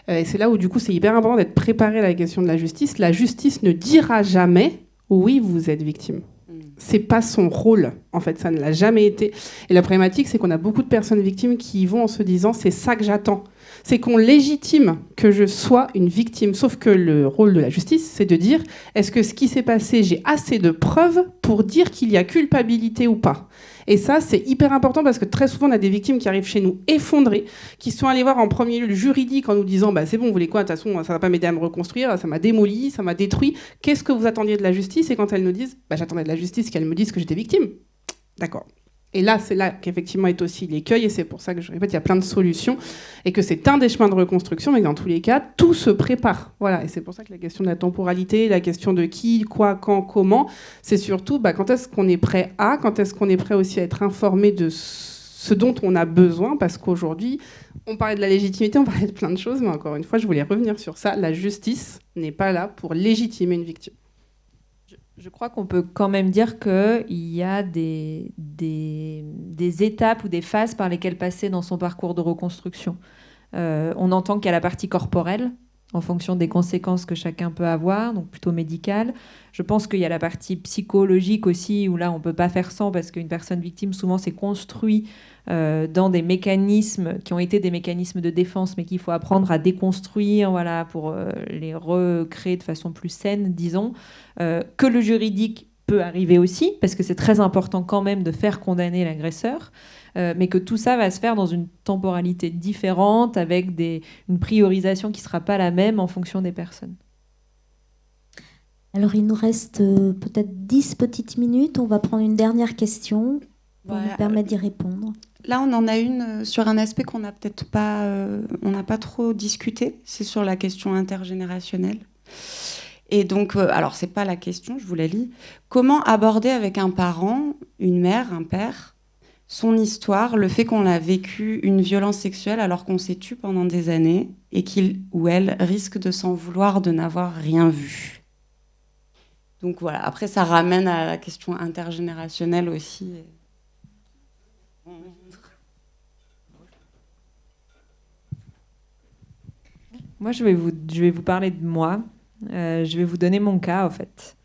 Et c'est là où du coup c'est hyper important d'être préparé à la question de la justice. La justice ne dira jamais « oui, vous êtes victime ». C'est pas son rôle, en fait, ça ne l'a jamais été. Et la problématique, c'est qu'on a beaucoup de personnes victimes qui y vont en se disant « c'est ça que j'attends ». C'est qu'on légitime que je sois une victime. Sauf que le rôle de la justice, c'est de dire « est-ce que ce qui s'est passé, j'ai assez de preuves pour dire qu'il y a culpabilité ou pas ?» Et ça, c'est hyper important, parce que très souvent, on a des victimes qui arrivent chez nous effondrées, qui sont allées voir en premier lieu le juridique en nous disant « c'est bon, vous voulez quoi ? De toute façon, ça va pas m'aider à me reconstruire, ça m'a démoli, ça m'a détruit. Qu'est-ce que vous attendiez de la justice ?» Et quand elles nous disent « j'attendais de la justice qu'elle me dise que j'étais victime. » D'accord. Et là, c'est là qu'effectivement est aussi l'écueil, et c'est pour ça que je répète, il y a plein de solutions, et que c'est un des chemins de reconstruction, mais dans tous les cas, tout se prépare. Voilà, et c'est pour ça que la question de la temporalité, la question de qui, quoi, quand, comment, c'est surtout quand est-ce qu'on est prêt à, quand est-ce qu'on est prêt aussi à être informé de ce dont on a besoin, parce qu'aujourd'hui, on parlait de la légitimité, on parlait de plein de choses, mais encore une fois, je voulais revenir sur ça, la justice n'est pas là pour légitimer une victime. Je crois qu'on peut quand même dire qu'il y a des étapes ou des phases par lesquelles passer dans son parcours de reconstruction. On entend qu'il y a la partie corporelle, en fonction des conséquences que chacun peut avoir, donc plutôt médicale. Je pense qu'il y a la partie psychologique aussi, où là, on ne peut pas faire sans, parce qu'une personne victime, souvent, s'est construite dans des mécanismes qui ont été des mécanismes de défense, mais qu'il faut apprendre à déconstruire, voilà, pour les recréer de façon plus saine, disons. Que le juridique peut arriver aussi, parce que c'est très important quand même de faire condamner l'agresseur, mais que tout ça va se faire dans une temporalité différente, avec une priorisation qui ne sera pas la même en fonction des personnes. Alors, il nous reste peut-être 10 petites minutes. On va prendre une dernière question pour nous permettre d'y répondre. Là, on en a une sur un aspect qu'on n'a peut-être pas, on n'a pas trop discuté. C'est sur la question intergénérationnelle. Et donc, alors c'est pas la question, je vous la lis. Comment aborder avec un parent, une mère, un père, son histoire, le fait qu'on a vécu une violence sexuelle alors qu'on s'est tu pendant des années et qu'il ou elle risque de s'en vouloir de n'avoir rien vu. Donc voilà. Après, ça ramène à la question intergénérationnelle aussi. Moi, je vais vous parler de moi. Je vais vous donner mon cas, en fait.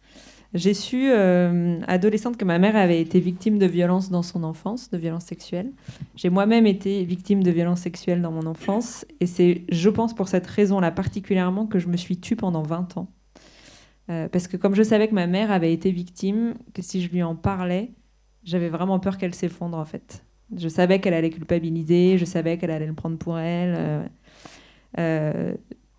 J'ai su, adolescente, que ma mère avait été victime de violences dans son enfance, de violences sexuelles. J'ai moi-même été victime de violences sexuelles dans mon enfance. Et c'est, je pense, pour cette raison-là particulièrement que je me suis tue pendant 20 ans. Parce que comme je savais que ma mère avait été victime, que si je lui en parlais, j'avais vraiment peur qu'elle s'effondre, en fait. Je savais qu'elle allait culpabiliser, je savais qu'elle allait le prendre pour elle.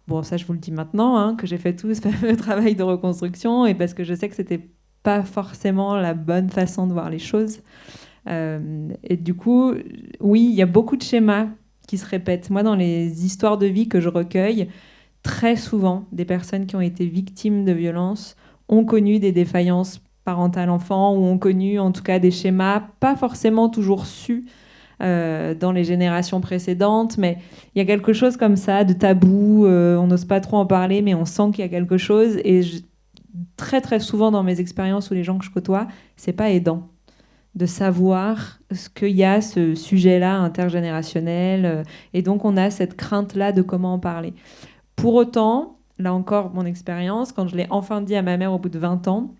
Bon, ça, je vous le dis maintenant, que j'ai fait tout ce fameux travail de reconstruction, et parce que je sais que c'était pas forcément la bonne façon de voir les choses. Et du coup, oui, il y a beaucoup de schémas qui se répètent. Moi, dans les histoires de vie que je recueille, très souvent, des personnes qui ont été victimes de violences ont connu des défaillances parentales enfants ou ont connu en tout cas des schémas pas forcément toujours su dans les générations précédentes, mais il y a quelque chose comme ça de tabou, on n'ose pas trop en parler, mais on sent qu'il y a quelque chose, et très très souvent dans mes expériences ou les gens que je côtoie, c'est pas aidant de savoir ce qu'il y a, ce sujet-là intergénérationnel, et donc on a cette crainte-là de comment en parler. Pour autant, là encore, mon expérience, quand je l'ai enfin dit à ma mère au bout de 20 ans,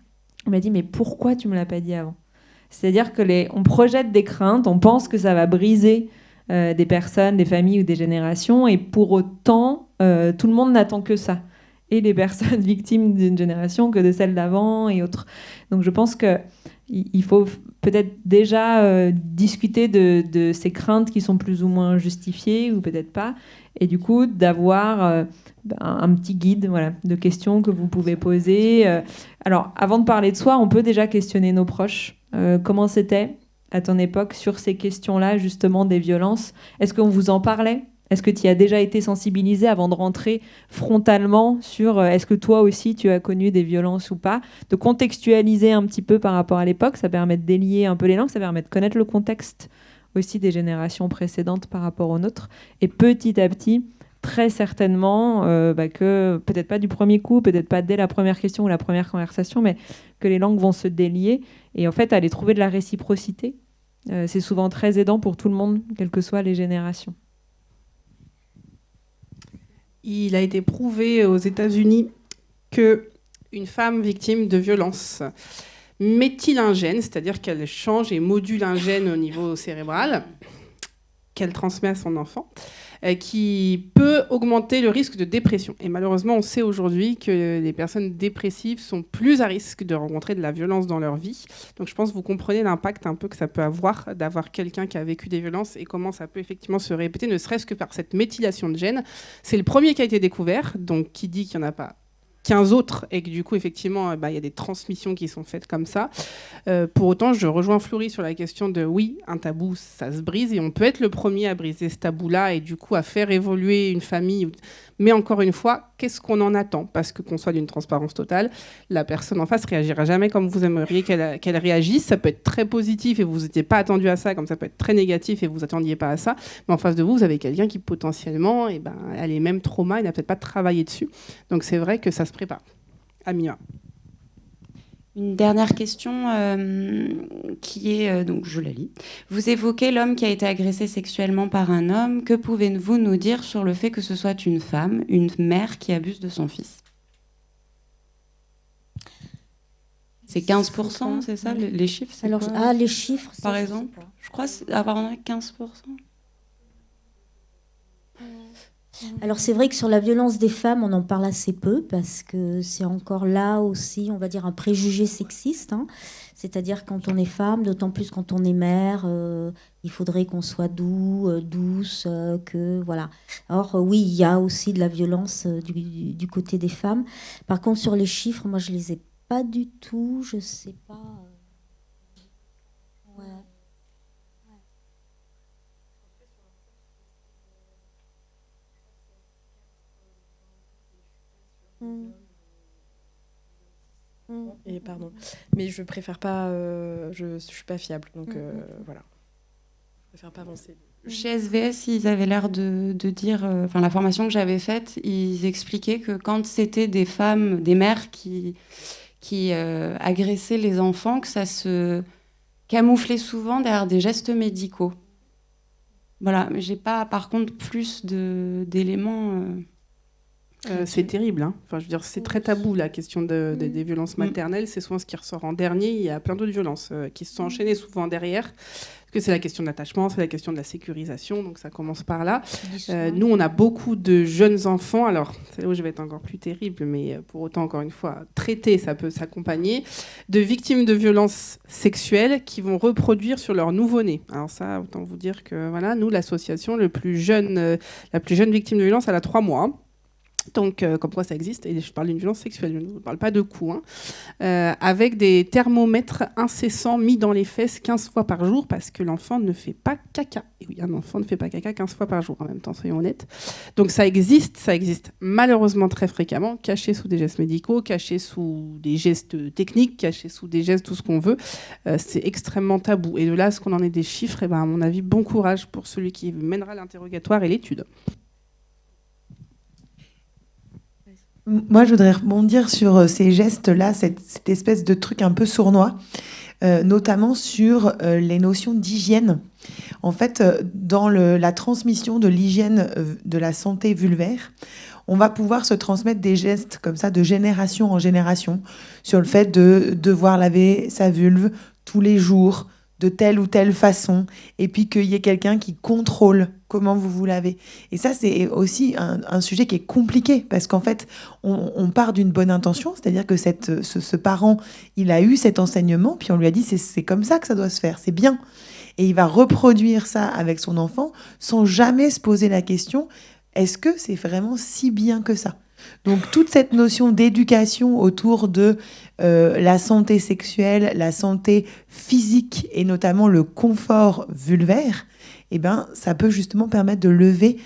elle m'a dit « mais pourquoi tu me l'as pas dit avant ?» C'est-à-dire on projette des craintes, on pense que ça va briser des personnes, des familles ou des générations, et pour autant, tout le monde n'attend que ça. Et les personnes victimes d'une génération que de celle d'avant et autres. Donc je pense qu'il faut peut-être déjà discuter de ces craintes qui sont plus ou moins justifiées ou peut-être pas, et du coup d'avoir un petit guide, voilà, de questions que vous pouvez poser. Alors avant de parler de soi, on peut déjà questionner nos proches. Comment c'était à ton époque sur ces questions-là, justement, des violences? Est-ce qu'on vous en parlait? Est-ce que tu y as déjà été sensibilisé avant de rentrer frontalement sur est-ce que toi aussi tu as connu des violences ou pas? De contextualiser un petit peu par rapport à l'époque, ça permet de délier un peu les langues, ça permet de connaître le contexte aussi des générations précédentes par rapport aux nôtres. Et petit à petit, très certainement, que peut-être pas du premier coup, peut-être pas dès la première question ou la première conversation, mais que les langues vont se délier. Et en fait, aller trouver de la réciprocité, c'est souvent très aidant pour tout le monde, quelles que soient les générations. Il a été prouvé aux États-Unis qu'une femme victime de violence méthyle un gène, c'est-à-dire qu'elle change et module un gène au niveau cérébral, qu'elle transmet à son enfant, qui peut augmenter le risque de dépression. Et malheureusement, on sait aujourd'hui que les personnes dépressives sont plus à risque de rencontrer de la violence dans leur vie. Donc je pense que vous comprenez l'impact un peu que ça peut avoir d'avoir quelqu'un qui a vécu des violences et comment ça peut effectivement se répéter, ne serait-ce que par cette méthylation de gènes. C'est le premier qui a été découvert, donc qui dit qu'il n'y en a pas 15 autres, et que du coup, effectivement, y a des transmissions qui sont faites comme ça. Pour autant, je rejoins Florie sur la question de, oui, un tabou, ça se brise, et on peut être le premier à briser ce tabou-là, et du coup, à faire évoluer une famille. Mais encore une fois, qu'est-ce qu'on en attend? Parce que qu'on soit d'une transparence totale, la personne en face réagira jamais comme vous aimeriez qu'elle réagisse. Ça peut être très positif, et vous n'étiez pas attendu à ça, comme ça peut être très négatif, et vous vous attendiez pas à ça. Mais en face de vous, vous avez quelqu'un qui, potentiellement, elle est même trauma, et n'a peut-être pas travaillé dessus. Donc c'est vrai que ça se prépare. Amina. Une dernière question qui est, donc je la lis. Vous évoquez l'homme qui a été agressé sexuellement par un homme. Que pouvez-vous nous dire sur le fait que ce soit une femme, une mère qui abuse de son fils? C'est 15%, c'est ça, les chiffres? Alors, les chiffres, ça, par exemple, je crois avoir 15%. Alors c'est vrai que sur la violence des femmes, on en parle assez peu parce que c'est encore là aussi, on va dire, un préjugé sexiste. C'est-à-dire quand on est femme, d'autant plus quand on est mère, il faudrait qu'on soit douce, que voilà. Or oui, il y a aussi de la violence du côté des femmes. Par contre, sur les chiffres, moi je les ai pas du tout, je sais pas. Ouais. Et pardon, mais je préfère pas, je suis pas fiable, donc voilà, je préfère pas avancer. Chez SVS, ils avaient l'air de dire, la formation que j'avais faite, ils expliquaient que quand c'était des femmes, des mères qui agressaient les enfants, que ça se camouflait souvent derrière des gestes médicaux. Voilà, mais j'ai pas, par contre, plus d'éléments. C'est terrible, hein. Enfin, je veux dire, c'est très tabou la question des violences maternelles. C'est souvent ce qui ressort en dernier. Il y a plein d'autres violences qui se sont enchaînées souvent derrière. Parce que c'est la question de l'attachement, c'est la question de la sécurisation. Donc ça commence par là. Nous, on a beaucoup de jeunes enfants. Alors, c'est là où je vais être encore plus terrible, mais pour autant, encore une fois, traiter, ça peut s'accompagner de victimes de violences sexuelles qui vont reproduire sur leur nouveau-né. Alors ça, autant vous dire que voilà, nous, l'association la plus jeune victime de violence, elle a 3 mois. Donc, comme quoi ça existe, et je parle d'une violence sexuelle, je ne parle pas de coups, avec des thermomètres incessants mis dans les fesses 15 fois par jour, parce que l'enfant ne fait pas caca. Et oui, un enfant ne fait pas caca 15 fois par jour, en même temps, soyons honnêtes. Donc ça existe malheureusement très fréquemment, caché sous des gestes médicaux, caché sous des gestes techniques, caché sous des gestes, tout ce qu'on veut. C'est extrêmement tabou. Et de là, ce qu'on en ait des chiffres, à mon avis, bon courage pour celui qui mènera l'interrogatoire et l'étude. Moi, je voudrais rebondir sur ces gestes-là, cette espèce de truc un peu sournois, notamment sur les notions d'hygiène. En fait, dans la transmission de l'hygiène de la santé vulvaire, on va pouvoir se transmettre des gestes comme ça de génération en génération sur le fait de devoir laver sa vulve tous les jours, de telle ou telle façon, et puis qu'il y ait quelqu'un qui contrôle comment vous vous lavez. Et ça, c'est aussi un sujet qui est compliqué, parce qu'en fait, on part d'une bonne intention, c'est-à-dire que ce parent, il a eu cet enseignement, puis on lui a dit, c'est comme ça que ça doit se faire, c'est bien. Et il va reproduire ça avec son enfant, sans jamais se poser la question, est-ce que c'est vraiment si bien que ça ? Donc toute cette notion d'éducation autour de la santé sexuelle, la santé physique et notamment le confort vulvaire, eh ben, ça peut justement permettre de lever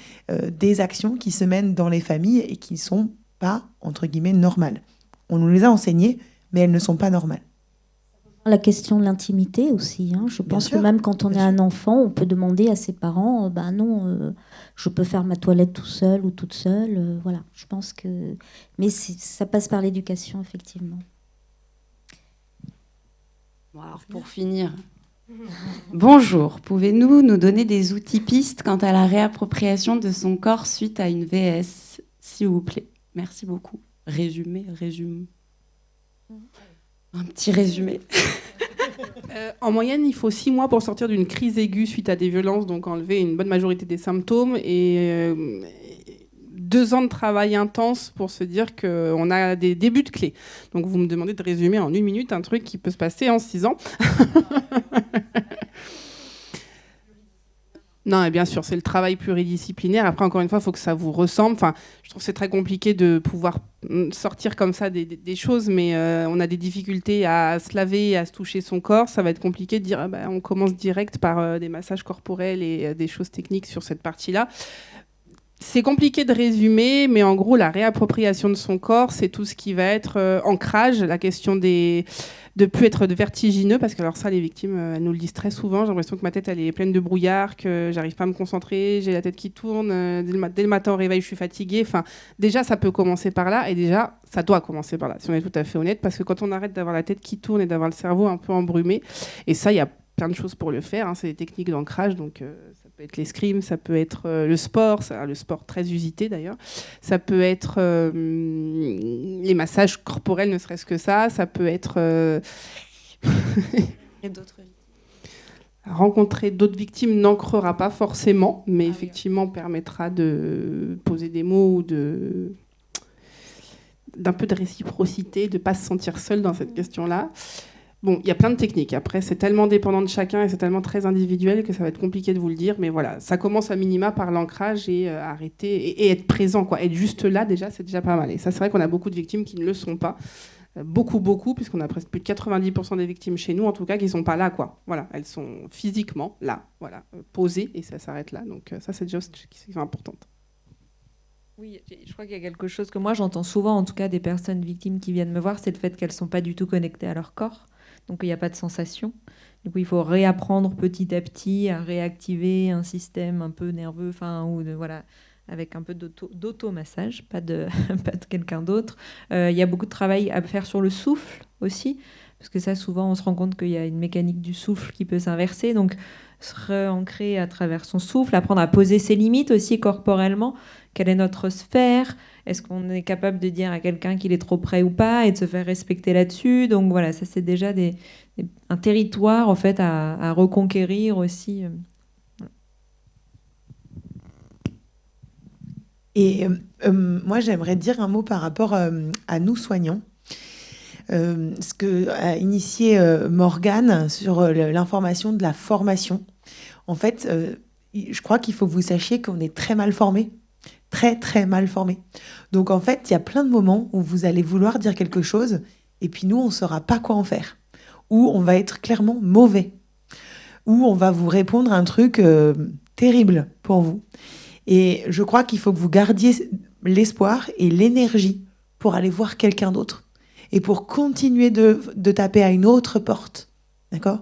des actions qui se mènent dans les familles et qui ne sont pas, entre guillemets, normales. On nous les a enseignées, mais elles ne sont pas normales. La question de l'intimité aussi. Je pense que même quand on est un enfant, on peut demander à ses parents, non, je peux faire ma toilette tout seul ou toute seule. Voilà, je pense que... Mais ça passe par l'éducation, effectivement. Bon, alors pour finir, bonjour, pouvez-vous nous donner des outils pistes quant à la réappropriation de son corps suite à une VS, s'il vous plaît? Merci beaucoup. Résume. Un petit résumé. En moyenne, il faut 6 mois pour sortir d'une crise aiguë suite à des violences, donc enlever une bonne majorité des symptômes, et 2 ans de travail intense pour se dire qu'on a des débuts de clés. Donc vous me demandez de résumer en 1 minute un truc qui peut se passer en 6 ans. Non, et bien sûr, c'est le travail pluridisciplinaire. Après, encore une fois, il faut que ça vous ressemble. Enfin, je trouve que c'est très compliqué de pouvoir sortir comme ça des choses, mais on a des difficultés à se laver, à se toucher son corps. Ça va être compliqué de dire on commence direct par des massages corporels et des choses techniques sur cette partie-là. C'est compliqué de résumer, mais en gros, la réappropriation de son corps, c'est tout ce qui va être ancrage, la question de plus être vertigineux, parce que alors ça, les victimes, elles nous le disent très souvent. J'ai l'impression que ma tête, elle est pleine de brouillard, que j'arrive pas à me concentrer, j'ai la tête qui tourne, dès le matin au réveil, je suis fatiguée. Enfin, déjà, ça peut commencer par là, et déjà, ça doit commencer par là, si on est tout à fait honnête, parce que quand on arrête d'avoir la tête qui tourne et d'avoir le cerveau un peu embrumé, et ça, il y a plein de choses pour le faire, c'est des techniques d'ancrage, donc ça peut être l'escrime, ça peut être le sport très usité d'ailleurs, ça peut être les massages corporels, ne serait-ce que ça peut être Et d'autres. Rencontrer d'autres victimes n'ancrera pas forcément, mais effectivement permettra de poser des mots ou d'un peu de réciprocité, de ne pas se sentir seul dans cette question-là. Bon, il y a plein de techniques. Après, c'est tellement dépendant de chacun et c'est tellement très individuel que ça va être compliqué de vous le dire. Mais voilà, ça commence à minima par l'ancrage et arrêter et être présent, quoi. Être juste là, déjà, c'est déjà pas mal. Et ça, c'est vrai qu'on a beaucoup de victimes qui ne le sont pas. Beaucoup, puisqu'on a presque plus de 90% des victimes chez nous, en tout cas, qui ne sont pas là, quoi. Voilà, elles sont physiquement là, voilà, posées, et ça s'arrête là. Donc ça, c'est déjà qui est importante. Oui, je crois qu'il y a quelque chose que moi, j'entends souvent, en tout cas, des personnes victimes qui viennent me voir, c'est le fait qu'elles ne sont pas du tout connectées à leur corps. Donc, il n'y a pas de sensation. Du coup, il faut réapprendre petit à petit à réactiver un système un peu nerveux, voilà, avec un peu d'automassage, pas de quelqu'un d'autre. Il y a beaucoup de travail à faire sur le souffle aussi, parce que ça, souvent, on se rend compte qu'il y a une mécanique du souffle qui peut s'inverser. Donc, se réancrer à travers son souffle, apprendre à poser ses limites aussi corporellement. Quelle est notre sphère ? Est-ce qu'on est capable de dire à quelqu'un qu'il est trop près ou pas et de se faire respecter là-dessus ? Donc voilà, ça c'est déjà un territoire en fait à reconquérir aussi. Voilà. Et moi j'aimerais dire un mot par rapport à nous soignants. Ce que a initié Morgane sur l'information de la formation. En fait, je crois qu'il faut que vous sachiez qu'on est très mal formés. très très mal formés. Donc en fait, il y a plein de moments où vous allez vouloir dire quelque chose et puis nous, on ne saura pas quoi en faire. Ou on va être clairement mauvais. Ou on va vous répondre un truc terrible pour vous. Et je crois qu'il faut que vous gardiez l'espoir et l'énergie pour aller voir quelqu'un d'autre et pour continuer de taper à une autre porte. D'accord ?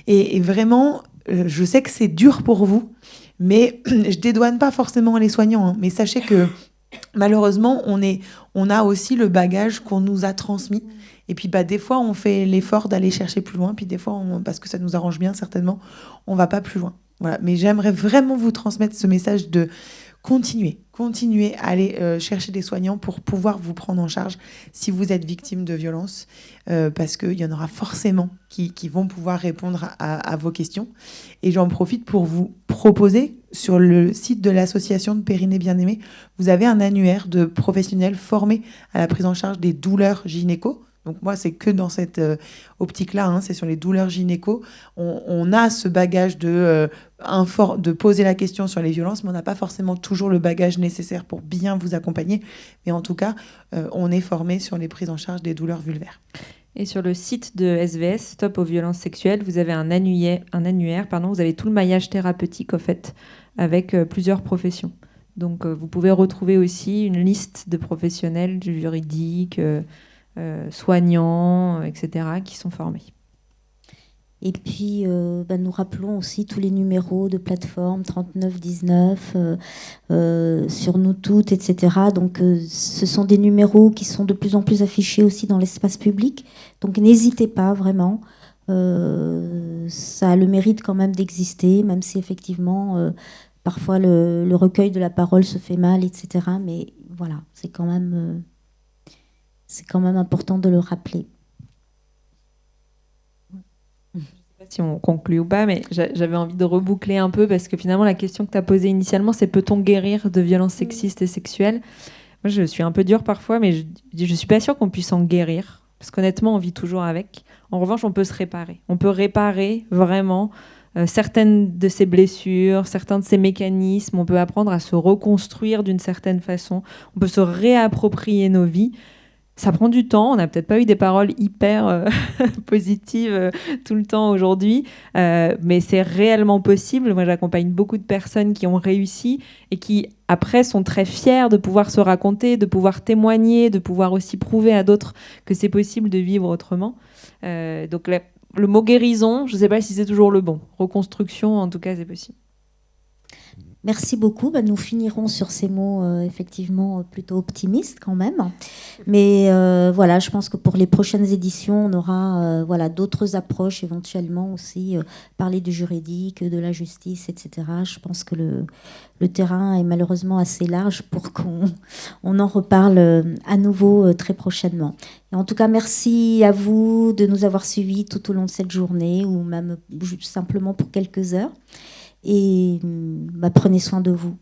Et vraiment, je sais que c'est dur pour vous, mais je dédouane pas forcément les soignants. Hein, mais sachez que malheureusement, on a aussi le bagage qu'on nous a transmis. Et puis des fois, on fait l'effort d'aller chercher plus loin. Puis des fois, parce que ça nous arrange bien, certainement, on va pas plus loin. Voilà. Mais j'aimerais vraiment vous transmettre ce message de continuer à aller chercher des soignants pour pouvoir vous prendre en charge si vous êtes victime de violences, parce qu'il y en aura forcément qui vont pouvoir répondre à vos questions. Et j'en profite pour vous proposer, sur le site de l'association de Périnée Bien-Aimée, vous avez un annuaire de professionnels formés à la prise en charge des douleurs gynéco. Donc moi, c'est que dans cette optique-là, hein, c'est sur les douleurs gynéco. On a ce bagage de poser la question sur les violences, mais on n'a pas forcément toujours le bagage nécessaire pour bien vous accompagner. Mais en tout cas, on est formé sur les prises en charge des douleurs vulvaires. Et sur le site de SVS, Stop aux violences sexuelles, vous avez un annuaire, vous avez tout le maillage thérapeutique, en fait, avec plusieurs professions. Donc, vous pouvez retrouver aussi une liste de professionnels du juridique, soignants, etc., qui sont formés. Et puis, nous rappelons aussi tous les numéros de plateforme 3919 sur nous toutes, etc. Donc, ce sont des numéros qui sont de plus en plus affichés aussi dans l'espace public. Donc, n'hésitez pas vraiment. Ça a le mérite quand même d'exister, même si effectivement, parfois le recueil de la parole se fait mal, etc. Mais voilà, c'est quand même important de le rappeler. Si on conclut ou pas, mais j'avais envie de reboucler un peu parce que finalement la question que tu as posée initialement, c'est peut-on guérir de violences sexistes et sexuelles ? Moi, je suis un peu dure parfois, mais je suis pas sûre qu'on puisse en guérir parce qu'honnêtement, on vit toujours avec. En revanche, on peut se réparer. On peut réparer vraiment certaines de ces blessures, certains de ces mécanismes. On peut apprendre à se reconstruire d'une certaine façon. On peut se réapproprier nos vies. Ça prend du temps, on n'a peut-être pas eu des paroles hyper positives tout le temps aujourd'hui, mais c'est réellement possible. Moi, j'accompagne beaucoup de personnes qui ont réussi et qui, après, sont très fières de pouvoir se raconter, de pouvoir témoigner, de pouvoir aussi prouver à d'autres que c'est possible de vivre autrement. Donc, le mot guérison, je ne sais pas si c'est toujours le bon. Reconstruction, en tout cas, c'est possible. Merci beaucoup. Nous finirons sur ces mots effectivement plutôt optimistes quand même. Mais voilà, je pense que pour les prochaines éditions, on aura d'autres approches éventuellement aussi, parler du juridique, de la justice, etc. Je pense que le terrain est malheureusement assez large pour qu'on en reparle à nouveau très prochainement. Et en tout cas, merci à vous de nous avoir suivis tout au long de cette journée ou même simplement pour quelques heures. Et prenez soin de vous.